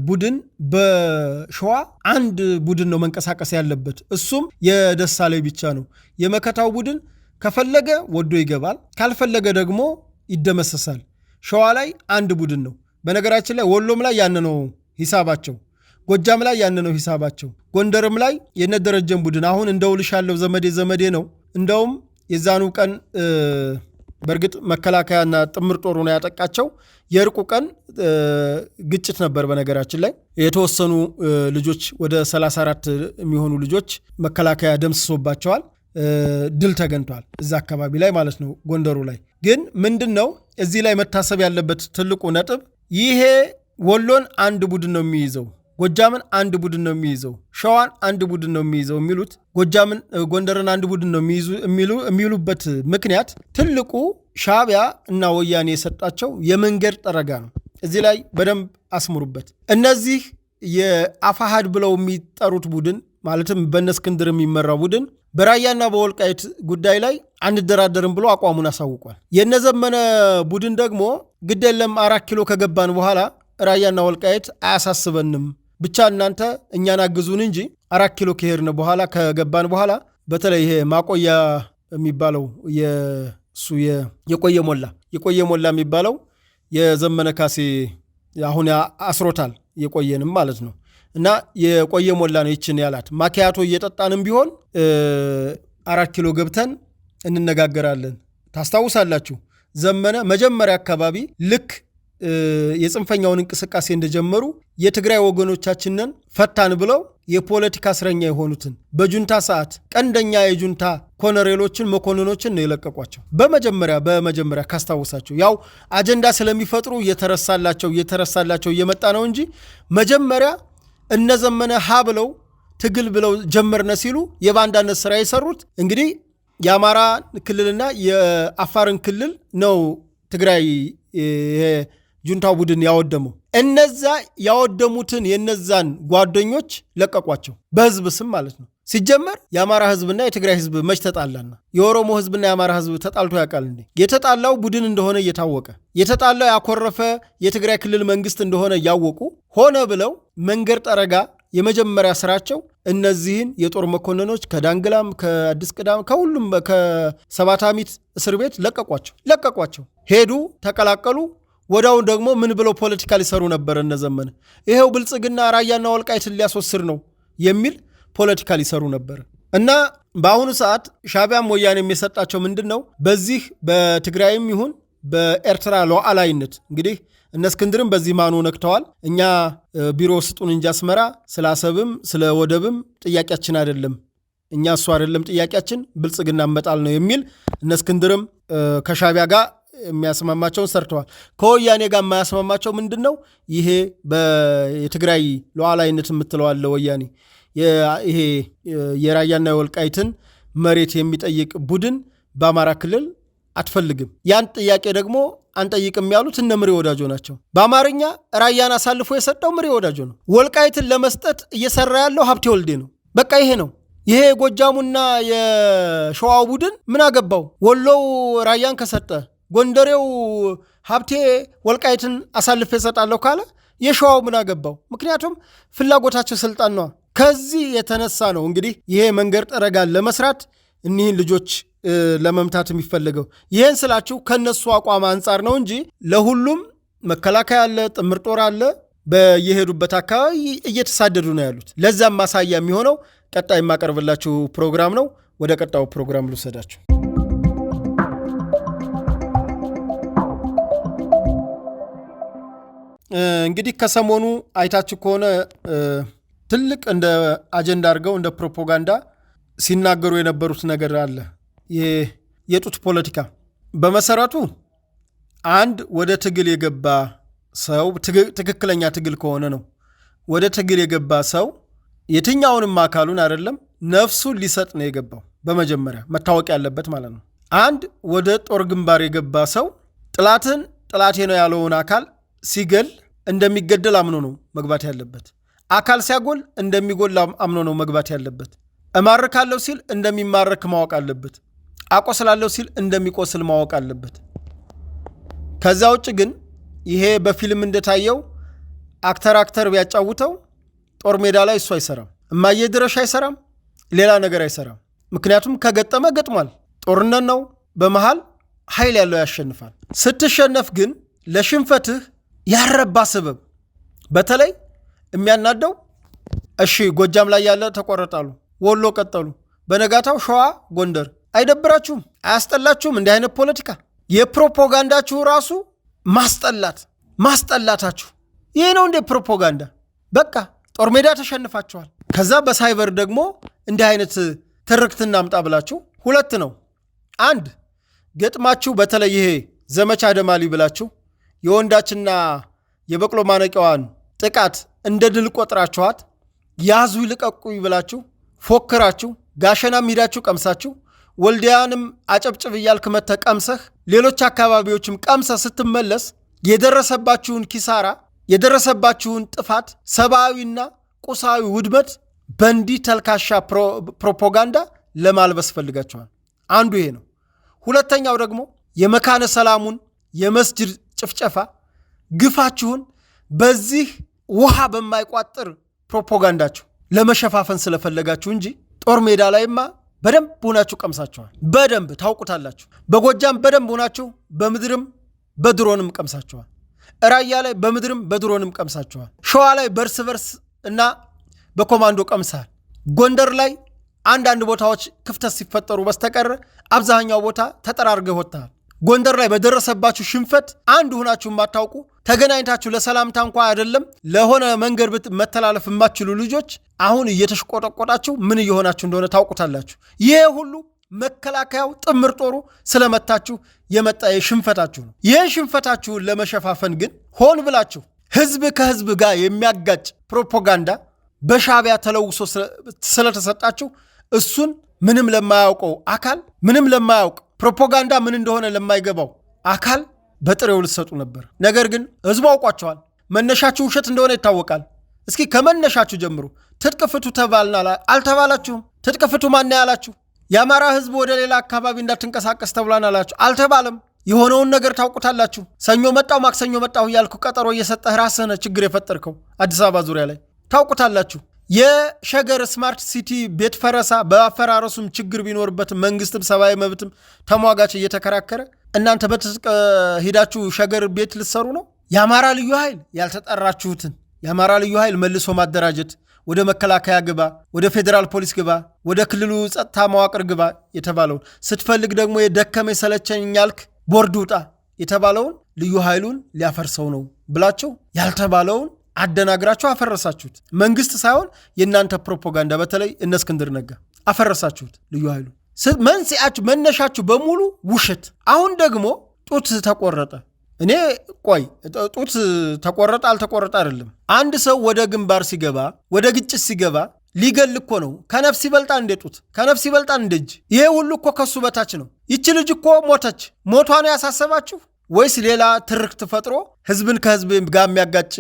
ቡድን በሸዋ አንድ ቡድን ነው መንቀሳቀስ ያለበት፣ እሱም የደሳለኝ ብቻ ነው። የመከታው ቡድን ከፈለገ ወዶ ይገባል፣ ካልፈለገ ደግሞ ይደመሰሳል። ሸዋ ላይ አንድ ቡድን ነው። በነገራችን ላይ ወሎም ላይ ያን ነው ሂሳባቸው፣ ጎጃም ላይ ያን ነው ሂሳባቸው፣ ጎንደርም ላይ የነደረጀን ቡድን አሁን እንደውልሻለሁ ዘመዴ ነው። እንደውም የዛኑ ቀን በእርግጥ መከላከያና ጥምር ጦሩ ነው ያጠቃቸው። የእርቁ ቀን ግጭት ነበር። በነገራችን ላይ የተወሰኑ ልጆች ወደ 34 የሚሆኑ ልጆች መከላከያ ደምስሶባቸዋል። ድል ተገኝቷል እዛ አካባቢ ላይ ማለት ነው። ጎንደሩ ላይ ግን ምንድን ነው እዚህ ላይ መታሰብ ያለበት ትልቁ ነጥብ ይሄ ወሎን አንድ ቡድን ነው የሚይዘው፣ ጎጃምን አንድ ቡድን ነው የሚይዘው፣ ሸዋን አንድ ቡድን ነው የሚይዘው የሚሉት ጎንደርን አንድ ቡድን ነው የሚሉበት ምክንያት ትልቁ ሻዕቢያ እና ወያኔ የሰጣቸው የመንገድ ጠረጋ ነው። እዚህ ላይ በደንብ አስምሩበት። እነዚህ የአፋሃድ ብለው የሚጠሩት ቡድን ማለትም በእነ እስክንድር የሚመራው ቡድን በራያና በወልቃይት ጉዳይ ላይ አንደራደርም ብሎ አቋሙን አሳውቋል። የነዘመነ ቡድን ደግሞ ግድ የለም 4 ኪሎ ከገባን በኋላ ራያና ወልቃይት አያሳስበንም፣ ብቻ እናንተ እኛን አግዙን እንጂ 4 ኪሎ ከሄድን በኋላ ከገባን በኋላ በተለይ ይሄ ማቆያ የሚባለው የቆየ ሞላ የሚባለው የዘመነ ካሴ አሁን አስሮታል፣ የቆየንም ማለት ነው። እና የቆየ ሞላ ነው ይችን ያላት ማኪያቶ እየጠጣንም ቢሆን 4 ኪሎ ገብተን እንነጋገራለን። ታስታውሳላችሁ ዘመነ መጀመሪያ አካባቢ ልክ የጽንፈኛውን እንቅስቃሴ እንደጀመሩ የትግራይ ወገኖቻችንን ፈታን ብለው የፖለቲካ እስረኛ የሆኑትን በጁንታ ሰዓት ቀንደኛ የጁንታ ኮሎኔሎችን መኮንኖችን ነው የለቀቋቸው። በመጀመሪያ ካስታውሳችሁ ያው አጀንዳ ስለሚፈጥሩ እየተረሳላቸው እየመጣ ነው እንጂ መጀመሪያ እነዘመነ ብለው ትግል ብለው ጀመርነ ሲሉ የባንዳነት ስራ የሰሩት እንግዲህ የአማራ ክልልና የአፋርን ክልል ነው ትግራይ ጁንታው ቡድን ያወደመው። እነዛ ያወደሙትን የነዛን ጓደኞች ለቀቋቸው፣ በህዝብ ስም ማለት ነው። ሲጀመር የአማራ ህዝብና የትግራይ ህዝብ መች ተጣላና? የኦሮሞ ህዝብና የአማራ ህዝብ ተጣልቶ ያውቃል እንዴ? የተጣላው ቡድን እንደሆነ እየታወቀ የተጣላው ያኮረፈ የትግራይ ክልል መንግስት እንደሆነ እያወቁ ሆነ ብለው መንገድ ጠረጋ የመጀመሪያ ስራቸው እነዚህን የጦር መኮንኖች ከዳንግላም ከአዲስ ቅዳም ከሁሉም ከሰባታሚት እስር ቤት ለቀቋቸው። ሄዱ፣ ተቀላቀሉ። ወዳውን ደግሞ ምን ብለው ፖለቲካ ሊሰሩ ነበር እነዘመነ ይሄው ብልጽግና ራያና ወልቃይትን ሊያስወስድ ነው የሚል ፖለቲካ ሊሰሩ ነበር። እና በአሁኑ ሰዓት ሻዕቢያም ወያኔም የሰጣቸው ምንድን ነው? በዚህ በትግራይም ይሁን በኤርትራ ሉዓላዊነት እንግዲህ እነ እስክንድርም በዚህ ማኑ ነክተዋል። እኛ ቢሮ ስጡን እንጂ አስመራ ስለ አሰብም ስለ ወደብም ጥያቄያችን አይደለም፣ እኛ እሱ አይደለም ጥያቄያችን ብልጽግና መጣል ነው የሚል እነ እስክንድርም ከሻዕቢያ ጋር የሚያስማማቸውን ሰርተዋል። ከወያኔ ጋር የማያስማማቸው ምንድን ነው? ይሄ የትግራይ ሉዓላዊነት የምትለዋለ ወያኔ ይሄ የራያና የወልቃይትን መሬት የሚጠይቅ ቡድን በአማራ ክልል አትፈልግም። ያን ጥያቄ ደግሞ አንጠይቅም ያሉት እነ ምሬ ወዳጆ ናቸው። በአማርኛ ራያን አሳልፎ የሰጠው ምሬ ወዳጆ ነው። ወልቃይትን ለመስጠት እየሰራ ያለው ሀብቴ ወልዴ ነው። በቃ ይሄ ነው። ይሄ የጎጃሙና የሸዋው ቡድን ምን አገባው? ወሎው ራያን ከሰጠ ጎንደሬው ሀብቴ ወልቃይትን አሳልፌ እሰጣለሁ ካለ የሸዋው ምን አገባው? ምክንያቱም ፍላጎታቸው ስልጣን ነዋ። ከዚህ የተነሳ ነው እንግዲህ ይሄ መንገድ ጠረጋን ለመስራት እኒህን ልጆች ለመምታት የሚፈልገው። ይህን ስላችሁ ከነሱ አቋም አንጻር ነው እንጂ ለሁሉም መከላከያ አለ፣ ጥምር ጦር አለ። በየሄዱበት አካባቢ እየተሳደዱ ነው ያሉት። ለዛም ማሳያ የሚሆነው ቀጣይ የማቀርብላችሁ ፕሮግራም ነው። ወደ ቀጣዩ ፕሮግራም ልውሰዳችሁ። እንግዲህ ከሰሞኑ አይታችሁ ከሆነ ትልቅ እንደ አጀንዳ አድርገው እንደ ፕሮፓጋንዳ ሲናገሩ የነበሩት ነገር አለ። የጡት ፖለቲካ በመሰረቱ አንድ ወደ ትግል የገባ ሰው ትክክለኛ ትግል ከሆነ ነው ወደ ትግል የገባ ሰው የትኛውንም አካሉን አይደለም ነፍሱን ሊሰጥ ነው የገባው። በመጀመሪያ መታወቅ ያለበት ማለት ነው። አንድ ወደ ጦር ግንባር የገባ ሰው ጥላቴ ነው ያለውን አካል ሲገል እንደሚገደል አምኖ ነው መግባት ያለበት። አካል ሲያጎል እንደሚጎል አምኖ ነው መግባት ያለበት። እማርካለሁ ሲል እንደሚማረክ ማወቅ አለበት። አቆስላለሁ ሲል እንደሚቆስል ማወቅ አለበት። ከዛ ውጭ ግን ይሄ በፊልም እንደታየው አክተር ቢያጫውተው ጦር ሜዳ ላይ እሱ አይሰራም። እማዬ ድረሽ አይሰራም። ሌላ ነገር አይሰራም። ምክንያቱም ከገጠመ ገጥሟል። ጦርነት ነው። በመሃል ኃይል ያለው ያሸንፋል። ስትሸነፍ ግን ለሽንፈትህ ያረባ ስበብ በተለይ የሚያናደው እሺ ጎጃም ላይ ያለ ተቆረጣሉ፣ ወሎ ቀጠሉ፣ በነጋታው ሸዋ፣ ጎንደር። አይደብራችሁም? አያስጠላችሁም? እንዲህ አይነት ፖለቲካ የፕሮፓጋንዳችሁ ራሱ ማስጠላታችሁ ይሄ ነው እንደ ፕሮፓጋንዳ። በቃ ጦር ሜዳ ተሸንፋችኋል። ከዛ በሳይበር ደግሞ እንዲህ አይነት ትርክት እናምጣ ብላችሁ ሁለት ነው። አንድ ገጥማችሁ በተለይ ይሄ ዘመቻ ደማሊ ብላችሁ የወንዳችና የበቅሎ ማነቂያዋን ጥቃት እንደ ድል ቆጥራችኋት ያዙ ይልቀቁ ብላችሁ ፎክራችሁ ጋሸናም ሂዳችሁ ቀምሳችሁ ወልዲያንም አጨብጭብ እያልክ መተህ ቀምሰህ ሌሎች አካባቢዎችም ቀምሰህ ስትመለስ የደረሰባችሁን ኪሳራ የደረሰባችሁን ጥፋት ሰብአዊና ቁሳዊ ውድመት በእንዲህ ተልካሻ ፕሮፓጋንዳ ለማልበስ ፈልጋችኋል። አንዱ ይሄ ነው። ሁለተኛው ደግሞ የመካነ ሰላሙን የመስጅድ ጭፍጨፋ ግፋችሁን በዚህ ውሃ በማይቋጥር ፕሮፓጋንዳችሁ ለመሸፋፈን ስለፈለጋችሁ እንጂ ጦር ሜዳ ላይማ በደንብ ሆናችሁ ቀምሳችኋል። በደንብ ታውቁታላችሁ። በጎጃም በደንብ ሆናችሁ በምድርም በድሮንም ቀምሳችኋል። ራያ ላይ በምድርም በድሮንም ቀምሳችኋል። ሸዋ ላይ በርስ በርስ እና በኮማንዶ ቀምሳል። ጎንደር ላይ አንዳንድ ቦታዎች ክፍተት ሲፈጠሩ በስተቀር አብዛኛው ቦታ ተጠራርገህ ወጥተሃል። ጎንደር ላይ በደረሰባችሁ ሽንፈት አንድ ሆናችሁ የማታውቁ ተገናኝታችሁ ለሰላምታ እንኳ አይደለም ለሆነ መንገድ መተላለፍ የማትችሉ ልጆች አሁን እየተሽቆጠቆጣችሁ ምን እየሆናችሁ እንደሆነ ታውቁታላችሁ። ይሄ ሁሉ መከላከያው ጥምር ጦሩ ስለመታችሁ የመጣ የሽንፈታችሁ ነው። ይህ ሽንፈታችሁን ለመሸፋፈን ግን ሆን ብላችሁ ህዝብ ከህዝብ ጋር የሚያጋጭ ፕሮፓጋንዳ በሻዕቢያ ተለውሶ ስለተሰጣችሁ እሱን ምንም ለማያውቀው አካል ምንም ለማያውቅ ፕሮፓጋንዳ ምን እንደሆነ ለማይገባው አካል በጥሬው ልትሰጡ ነበር። ነገር ግን ህዝቡ አውቋቸዋል። መነሻችሁ ውሸት እንደሆነ ይታወቃል። እስኪ ከመነሻችሁ ጀምሩ። ትጥቅ ፍቱ ተባልና አልተባላችሁም። ትጥቅ ፍቱ ማን ያላችሁ? የአማራ ህዝብ ወደ ሌላ አካባቢ እንዳትንቀሳቀስ ተብሏን አላችሁ? አልተባለም። የሆነውን ነገር ታውቁታላችሁ። ሰኞ መጣው ማክሰኞ መጣው እያልኩ ቀጠሮ እየሰጠህ ራስህ ነህ ችግር የፈጠርከው። አዲስ አበባ ዙሪያ ላይ ታውቁታላችሁ። የሸገር ስማርት ሲቲ ቤት ፈረሳ በአፈራረሱም ችግር ቢኖርበትም መንግስትም ሰብአዊ መብትም ተሟጋች እየተከራከረ እናንተ በትጥቅ ሂዳችሁ ሸገር ቤት ልትሰሩ ነው። የአማራ ልዩ ኃይል ያልተጠራችሁትን የአማራ ልዩ ኃይል መልሶ ማደራጀት፣ ወደ መከላከያ ግባ፣ ወደ ፌዴራል ፖሊስ ግባ፣ ወደ ክልሉ ጸጥታ መዋቅር ግባ የተባለውን ስትፈልግ ደግሞ የደከመ ሰለቸኝ ያልክ ቦርድ ውጣ የተባለውን ልዩ ኃይሉን ሊያፈርሰው ነው ብላችሁ ያልተባለውን አደናግራችሁ አፈረሳችሁት። መንግስት ሳይሆን የእናንተ ፕሮፓጋንዳ በተለይ እነ እስክንድር ነጋ አፈረሳችሁት ልዩ ኃይሉ። መንስኤያችሁ መነሻችሁ በሙሉ ውሸት። አሁን ደግሞ ጡት ተቆረጠ። እኔ ቆይ ጡት ተቆረጠ አልተቆረጠ አይደለም። አንድ ሰው ወደ ግንባር ሲገባ ወደ ግጭት ሲገባ ሊገል እኮ ነው። ከነፍስ ይበልጣ እንደ ጡት ከነፍስ ይበልጣ እንደ እጅ። ይሄ ሁሉ እኮ ከሱ በታች ነው። ይቺ ልጅ እኮ ሞተች። ሞቷ ነው ያሳሰባችሁ ወይስ ሌላ ትርክት ፈጥሮ ህዝብን ከህዝብ ጋር የሚያጋጭ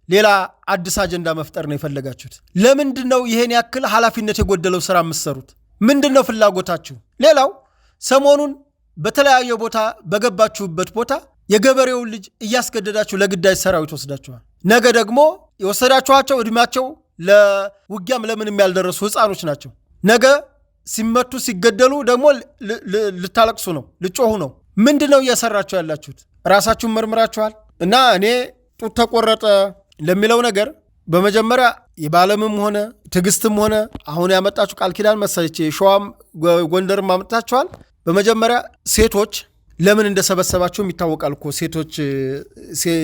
ሌላ አዲስ አጀንዳ መፍጠር ነው የፈለጋችሁት? ለምንድን ነው ይሄን ያክል ኃላፊነት የጎደለው ስራ የምትሰሩት? ምንድን ነው ፍላጎታችሁ? ሌላው ሰሞኑን በተለያየ ቦታ በገባችሁበት ቦታ የገበሬውን ልጅ እያስገደዳችሁ ለግዳጅ ሰራዊት ወስዳችኋል። ነገ ደግሞ የወሰዳችኋቸው እድሜያቸው ለውጊያም ለምንም ያልደረሱ ህፃኖች ናቸው። ነገ ሲመቱ ሲገደሉ ደግሞ ልታለቅሱ ነው፣ ልጮሁ ነው። ምንድን ነው እየሰራችሁ ያላችሁት? ራሳችሁን መርምራችኋል? እና እኔ ጡት ተቆረጠ ለሚለው ነገር በመጀመሪያ የባለምም ሆነ ትዕግስትም ሆነ አሁን ያመጣችሁ ቃል ኪዳን መሰለች ሸዋም ጎንደርም አመጣችኋል። በመጀመሪያ ሴቶች ለምን እንደሰበሰባችሁ ይታወቃል እኮ። ሴቶች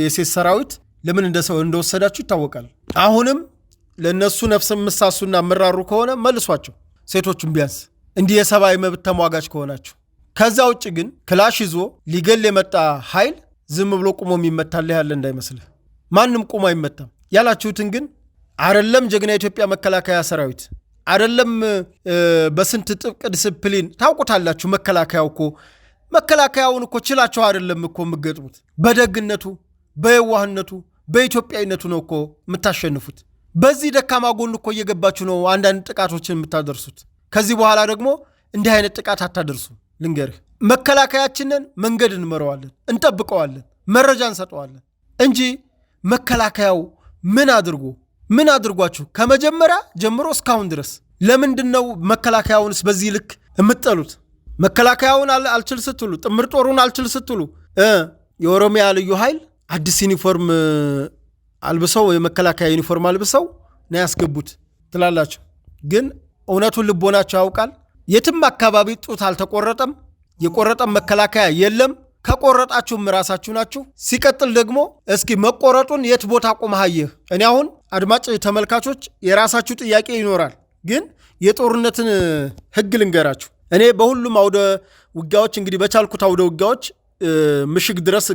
የሴት ሰራዊት ለምን እንደወሰዳችሁ ይታወቃል። አሁንም ለነሱ ነፍስ ምሳሱና መራሩ ከሆነ መልሷቸው ሴቶቹም ቢያንስ እንዲህ የሰብአዊ መብት ተሟጋች ከሆናችሁ። ከዛ ውጭ ግን ክላሽ ይዞ ሊገል የመጣ ኃይል ዝም ብሎ ቁሞ የሚመታልህ ያለ እንዳይመስልህ። ማንም ቁሞ አይመታም። ያላችሁትን ግን አይደለም ጀግና የኢትዮጵያ መከላከያ ሰራዊት አይደለም በስንት ጥብቅ ዲስፕሊን ታውቁታላችሁ። መከላከያውን እኮ ችላቸው አይደለም እኮ የምትገጥሙት። በደግነቱ፣ በየዋህነቱ፣ በኢትዮጵያዊነቱ ነው እኮ የምታሸንፉት። በዚህ ደካማ ጎን እኮ እየገባችሁ ነው አንዳንድ ጥቃቶችን የምታደርሱት። ከዚህ በኋላ ደግሞ እንዲህ አይነት ጥቃት አታደርሱ። ልንገርህ፣ መከላከያችንን መንገድ እንመረዋለን፣ እንጠብቀዋለን፣ መረጃ እንሰጠዋለን እንጂ መከላከያው ምን አድርጓችሁ ከመጀመሪያ ጀምሮ እስካሁን ድረስ ለምንድነው መከላከያውንስ በዚህ ልክ የምትጠሉት? መከላከያውን አልችል ስትሉ፣ ጥምር ጦሩን አልችል ስትሉ የኦሮሚያ ልዩ ኃይል አዲስ ዩኒፎርም አልብሰው የመከላከያ ዩኒፎርም አልብሰው ነው ያስገቡት ትላላችሁ። ግን እውነቱን ልቦናቸው ያውቃል። የትም አካባቢ ጡት አልተቆረጠም፣ የቆረጠም መከላከያ የለም። ከቆረጣችሁም ራሳችሁ ናችሁ። ሲቀጥል ደግሞ እስኪ መቆረጡን የት ቦታ ቆመሃየህ? እኔ አሁን አድማጭ ተመልካቾች የራሳችሁ ጥያቄ ይኖራል፣ ግን የጦርነትን ህግ ልንገራችሁ። እኔ በሁሉም አውደ ውጊያዎች እንግዲህ በቻልኩት አውደ ውጊያዎች ምሽግ ድረስ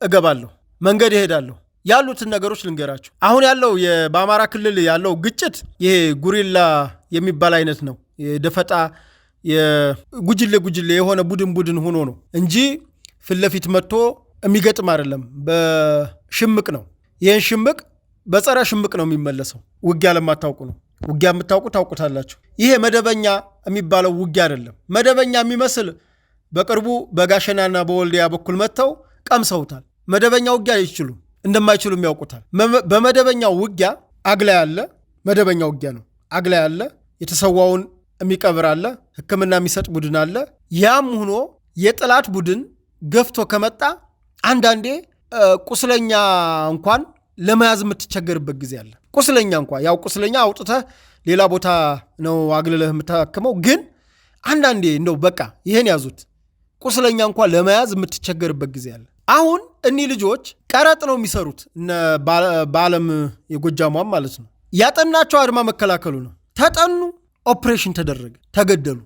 እገባለሁ፣ መንገድ እሄዳለሁ። ያሉትን ነገሮች ልንገራችሁ። አሁን ያለው በአማራ ክልል ያለው ግጭት ይሄ ጉሪላ የሚባል አይነት ነው። የደፈጣ ጉጅሌ የሆነ ቡድን ሆኖ ነው እንጂ ፊት ለፊት መጥቶ የሚገጥም አይደለም። በሽምቅ ነው። ይህን ሽምቅ በጸረ ሽምቅ ነው የሚመለሰው። ውጊያ ለማታውቁ ነው። ውጊያ የምታውቁ ታውቁታላችሁ። ይሄ መደበኛ የሚባለው ውጊያ አይደለም። መደበኛ የሚመስል በቅርቡ በጋሸናና በወልዲያ በኩል መጥተው ቀምሰውታል። መደበኛ ውጊያ አይችሉም፣ እንደማይችሉም ያውቁታል። በመደበኛው ውጊያ አግላይ አለ። መደበኛ ውጊያ ነው። አግላይ አለ። የተሰዋውን የሚቀብር አለ። ሕክምና የሚሰጥ ቡድን አለ። ያም ሆኖ የጠላት ቡድን ገፍቶ ከመጣ አንዳንዴ ቁስለኛ እንኳን ለመያዝ የምትቸገርበት ጊዜ አለ። ቁስለኛ አውጥተህ ሌላ ቦታ ነው አግልለህ የምታከመው። ግን አንዳንዴ እንደው በቃ ይሄን ያዙት፣ ቁስለኛ እንኳን ለመያዝ የምትቸገርበት ጊዜ አለ። አሁን እኒህ ልጆች ቀረጥ ነው የሚሰሩት፣ በዓለም የጎጃሟም ማለት ነው። ያጠናቸው አድማ መከላከሉ ነው። ተጠኑ፣ ኦፕሬሽን ተደረገ፣ ተገደሉ፣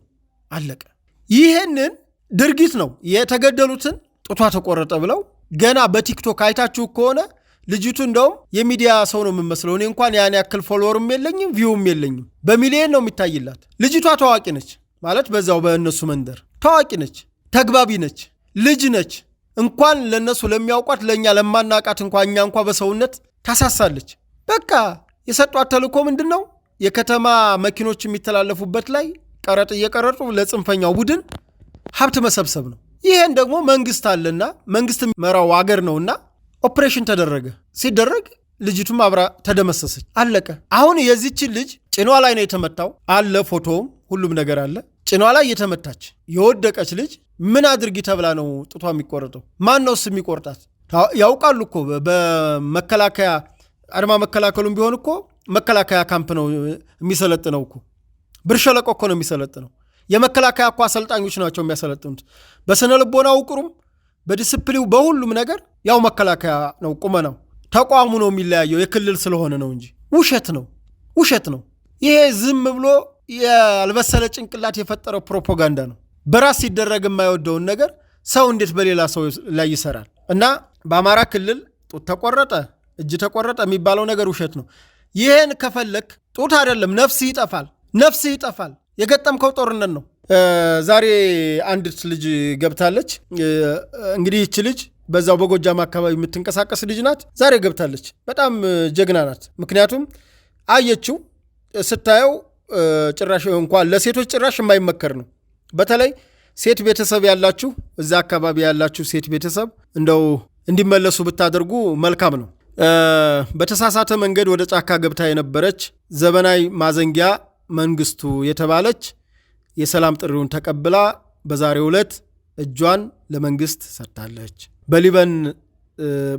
አለቀ። ይህንን ድርጊት ነው የተገደሉትን ጡቷ ተቆረጠ ብለው ገና በቲክቶክ አይታችሁ ከሆነ ልጅቱ እንደውም የሚዲያ ሰው ነው የምመስለው። እኔ እንኳን ያን ያክል ፎሎወርም የለኝም ቪውም የለኝም። በሚሊየን ነው የሚታይላት። ልጅቷ ታዋቂ ነች ማለት በዛው በእነሱ መንደር ታዋቂ ነች፣ ተግባቢ ነች፣ ልጅ ነች። እንኳን ለነሱ ለሚያውቋት ለእኛ ለማናቃት እኛ እንኳ በሰውነት ታሳሳለች። በቃ የሰጧት ተልእኮ ምንድን ነው? የከተማ መኪኖች የሚተላለፉበት ላይ ቀረጥ እየቀረጡ ለጽንፈኛው ቡድን ሀብት መሰብሰብ ነው። ይሄን ደግሞ መንግስት አለና መንግስት መራው አገር ነውና ኦፕሬሽን ተደረገ። ሲደረግ ልጅቱም አብራ ተደመሰሰች፣ አለቀ። አሁን የዚችን ልጅ ጭኗ ላይ ነው የተመታው አለ፣ ፎቶውም ሁሉም ነገር አለ። ጭኗ ላይ የተመታች የወደቀች ልጅ ምን አድርጊ ተብላ ነው ጡቷ የሚቆረጠው? ማን ነውስ የሚቆርጣት? ያውቃሉ እኮ በመከላከያ አድማ መከላከሉም ቢሆን እኮ መከላከያ ካምፕ ነው የሚሰለጥነው እኮ። ብር ሸለቆ እኮ ነው የሚሰለጥነው። የመከላከያ እኮ አሰልጣኞች ናቸው የሚያሰለጥኑት። በስነ ልቦና ውቅሩም በዲስፕሊው በሁሉም ነገር ያው መከላከያ ነው። ቁመናው ተቋሙ ነው የሚለያየው የክልል ስለሆነ ነው እንጂ ውሸት ነው። ይሄ ዝም ብሎ ያልበሰለ ጭንቅላት የፈጠረው ፕሮፓጋንዳ ነው። በራስ ሲደረግ የማይወደውን ነገር ሰው እንዴት በሌላ ሰው ላይ ይሰራል? እና በአማራ ክልል ጡት ተቆረጠ፣ እጅ ተቆረጠ የሚባለው ነገር ውሸት ነው። ይሄን ከፈለክ ጡት አይደለም ነፍስ ይጠፋል። የገጠምከው ጦርነት ነው። ዛሬ አንዲት ልጅ ገብታለች። እንግዲህ ይህች ልጅ በዛው በጎጃም አካባቢ የምትንቀሳቀስ ልጅ ናት። ዛሬ ገብታለች። በጣም ጀግና ናት። ምክንያቱም አየችው፣ ስታየው ጭራሽ እንኳን ለሴቶች ጭራሽ የማይመከር ነው። በተለይ ሴት ቤተሰብ ያላችሁ፣ እዛ አካባቢ ያላችሁ ሴት ቤተሰብ እንደው እንዲመለሱ ብታደርጉ መልካም ነው። በተሳሳተ መንገድ ወደ ጫካ ገብታ የነበረች ዘበናይ ማዘንጊያ መንግስቱ የተባለች የሰላም ጥሪውን ተቀብላ በዛሬው ዕለት እጇን ለመንግስት ሰጥታለች። በሊበን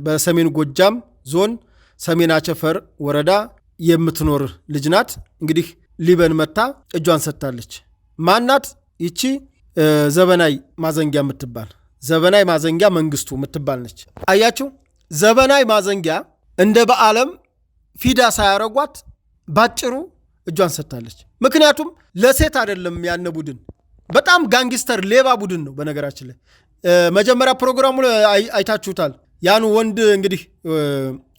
በሰሜን ጎጃም ዞን ሰሜን አቸፈር ወረዳ የምትኖር ልጅ ናት። እንግዲህ ሊበን መታ እጇን ሰጥታለች። ማናት ይቺ? ዘበናይ ማዘንጊያ የምትባል ዘበናይ ማዘንጊያ መንግስቱ የምትባል ነች። አያችሁ፣ ዘበናይ ማዘንጊያ እንደ በዓለም ፊዳ ሳያረጓት ባጭሩ እጇን ሰጥታለች። ምክንያቱም ለሴት አይደለም ያነ ቡድን፣ በጣም ጋንጊስተር ሌባ ቡድን ነው። በነገራችን ላይ መጀመሪያ ፕሮግራሙ አይታችሁታል። ያኑ ወንድ እንግዲህ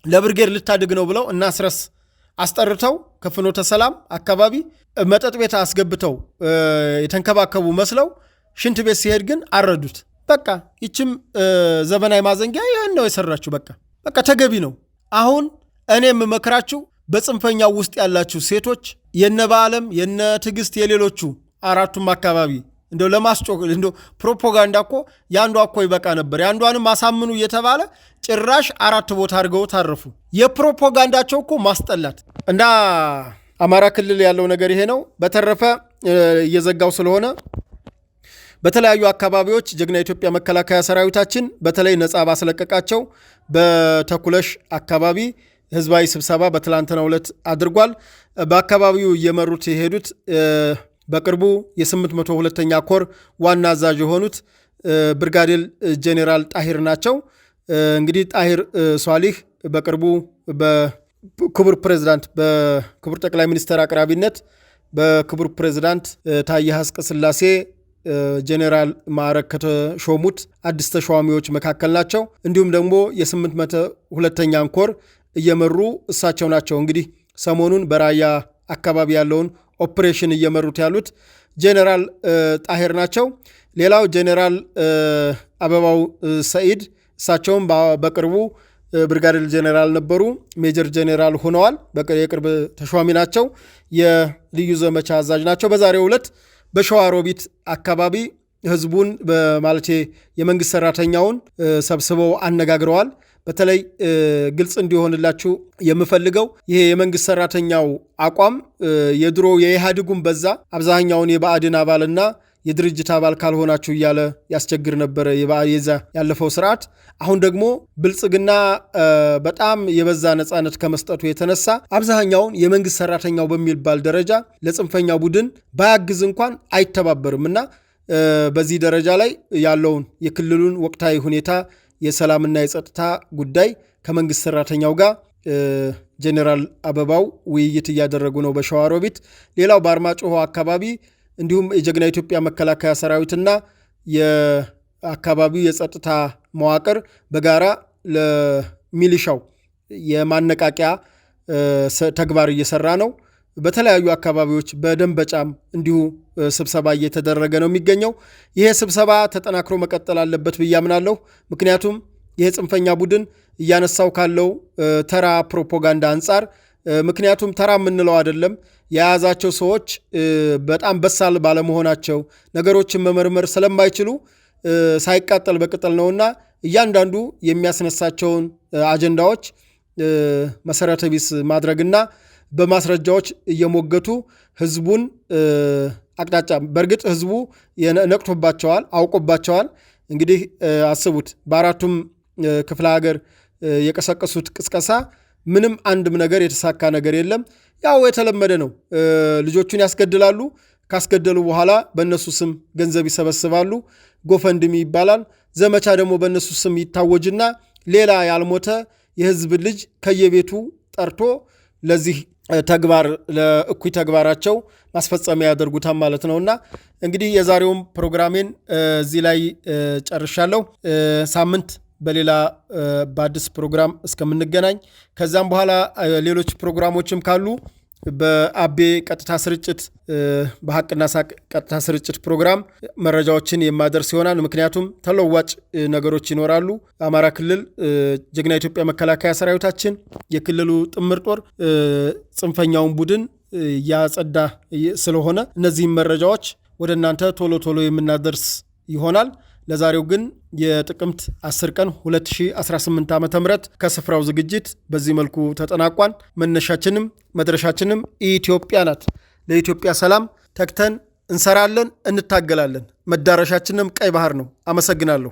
ለብርጌድ ልታድግ ነው ብለው እናስረስ አስጠርተው ከፍኖተ ሰላም አካባቢ መጠጥ ቤት አስገብተው የተንከባከቡ መስለው ሽንት ቤት ሲሄድ ግን አረዱት። በቃ ይችም ዘበናይ ማዘንጊያ ያን ነው የሰራችው። በቃ በቃ ተገቢ ነው። አሁን እኔ የምመክራችሁ በጽንፈኛው ውስጥ ያላችሁ ሴቶች የነ በዓለም የነ ትዕግስት የሌሎቹ አራቱም አካባቢ እንደው ለማስጮህ እንደው ፕሮፓጋንዳ እኮ ያንዷ እኮ ይበቃ ነበር። ያንዷንም አሳምኑ እየተባለ ጭራሽ 4 ቦታ አድርገው ታረፉ። የፕሮፓጋንዳቸው እኮ ማስጠላት እና አማራ ክልል ያለው ነገር ይሄ ነው። በተረፈ እየዘጋው ስለሆነ በተለያዩ አካባቢዎች ጀግና የኢትዮጵያ መከላከያ ሰራዊታችን በተለይ ነጻ ባስለቀቃቸው በተኩለሽ አካባቢ ህዝባዊ ስብሰባ በትላንትናው ዕለት አድርጓል። በአካባቢው እየመሩት የሄዱት በቅርቡ የ802ኛ ኮር ዋና አዛዥ የሆኑት ብርጋዴር ጄኔራል ጣሂር ናቸው። እንግዲህ ጣሂር ሷሊህ በቅርቡ በክቡር ፕሬዝዳንት በክቡር ጠቅላይ ሚኒስትር አቅራቢነት በክቡር ፕሬዝዳንት ታዬ አጽቀሥላሴ ጄኔራል ማዕረግ ከተሾሙት አዲስ ተሿሚዎች መካከል ናቸው። እንዲሁም ደግሞ የ802ኛን ኮር እየመሩ እሳቸው ናቸው። እንግዲህ ሰሞኑን በራያ አካባቢ ያለውን ኦፕሬሽን እየመሩት ያሉት ጄኔራል ጣሂር ናቸው። ሌላው ጄኔራል አበባው ሰኢድ እሳቸውም በቅርቡ ብርጋዴር ጄኔራል ነበሩ፣ ሜጀር ጄኔራል ሆነዋል። የቅርብ ተሿሚ ናቸው። የልዩ ዘመቻ አዛዥ ናቸው። በዛሬው ዕለት በሸዋሮቢት አካባቢ ህዝቡን በማለቴ የመንግስት ሰራተኛውን ሰብስበው አነጋግረዋል። በተለይ ግልጽ እንዲሆንላችሁ የምፈልገው ይሄ የመንግስት ሰራተኛው አቋም የድሮ የኢህአዴጉን በዛ አብዛኛውን የብአዴን አባልና የድርጅት አባል ካልሆናችሁ እያለ ያስቸግር ነበረ የዛ ያለፈው ስርዓት። አሁን ደግሞ ብልጽግና በጣም የበዛ ነፃነት ከመስጠቱ የተነሳ አብዛኛውን የመንግስት ሰራተኛው በሚባል ደረጃ ለጽንፈኛው ቡድን ባያግዝ እንኳን አይተባበርም እና በዚህ ደረጃ ላይ ያለውን የክልሉን ወቅታዊ ሁኔታ የሰላምና የጸጥታ ጉዳይ ከመንግስት ሰራተኛው ጋር ጄኔራል አበባው ውይይት እያደረጉ ነው በሸዋሮቢት። ሌላው በአርማጭሆ አካባቢ እንዲሁም የጀግና ኢትዮጵያ መከላከያ ሰራዊትና የአካባቢው የጸጥታ መዋቅር በጋራ ለሚሊሻው የማነቃቂያ ተግባር እየሰራ ነው። በተለያዩ አካባቢዎች በደንበጫም እንዲሁ ስብሰባ እየተደረገ ነው የሚገኘው። ይሄ ስብሰባ ተጠናክሮ መቀጠል አለበት ብዬ አምናለሁ። ምክንያቱም ይሄ ጽንፈኛ ቡድን እያነሳው ካለው ተራ ፕሮፓጋንዳ አንጻር፣ ምክንያቱም ተራ የምንለው አይደለም የያዛቸው ሰዎች በጣም በሳል ባለመሆናቸው ነገሮችን መመርመር ስለማይችሉ ሳይቃጠል በቅጠል ነውና እያንዳንዱ የሚያስነሳቸውን አጀንዳዎች መሰረተ ቢስ ማድረግና በማስረጃዎች እየሞገቱ ህዝቡን አቅጣጫ በእርግጥ ህዝቡ ነቅቶባቸዋል፣ አውቆባቸዋል። እንግዲህ አስቡት በአራቱም ክፍለ ሀገር የቀሰቀሱት ቅስቀሳ ምንም አንድም ነገር የተሳካ ነገር የለም። ያው የተለመደ ነው። ልጆቹን ያስገድላሉ። ካስገደሉ በኋላ በእነሱ ስም ገንዘብ ይሰበስባሉ። ጎፈንድሚ ይባላል። ዘመቻ ደግሞ በእነሱ ስም ይታወጅና ሌላ ያልሞተ የህዝብ ልጅ ከየቤቱ ጠርቶ ለዚህ ተግባር ለእኩይ ተግባራቸው ማስፈጸሚያ ያደርጉታል ማለት ነውና እንግዲህ የዛሬውም ፕሮግራሜን እዚህ ላይ ጨርሻለሁ። ሳምንት በሌላ በአዲስ ፕሮግራም እስከምንገናኝ ከዛም በኋላ ሌሎች ፕሮግራሞችም ካሉ በአቤ ቀጥታ ስርጭት በሐቅና ሳቅ ቀጥታ ስርጭት ፕሮግራም መረጃዎችን የማደርስ ይሆናል። ምክንያቱም ተለዋጭ ነገሮች ይኖራሉ። አማራ ክልል ጀግና ኢትዮጵያ መከላከያ ሰራዊታችን የክልሉ ጥምር ጦር ጽንፈኛውን ቡድን ያጸዳ ስለሆነ እነዚህም መረጃዎች ወደ እናንተ ቶሎ ቶሎ የምናደርስ ይሆናል። ለዛሬው ግን የጥቅምት 10 ቀን 2018 ዓ.ም ከስፍራው ዝግጅት በዚህ መልኩ ተጠናቋል። መነሻችንም መድረሻችንም ኢትዮጵያ ናት። ለኢትዮጵያ ሰላም ተግተን እንሰራለን፣ እንታገላለን። መዳረሻችንም ቀይ ባህር ነው። አመሰግናለሁ።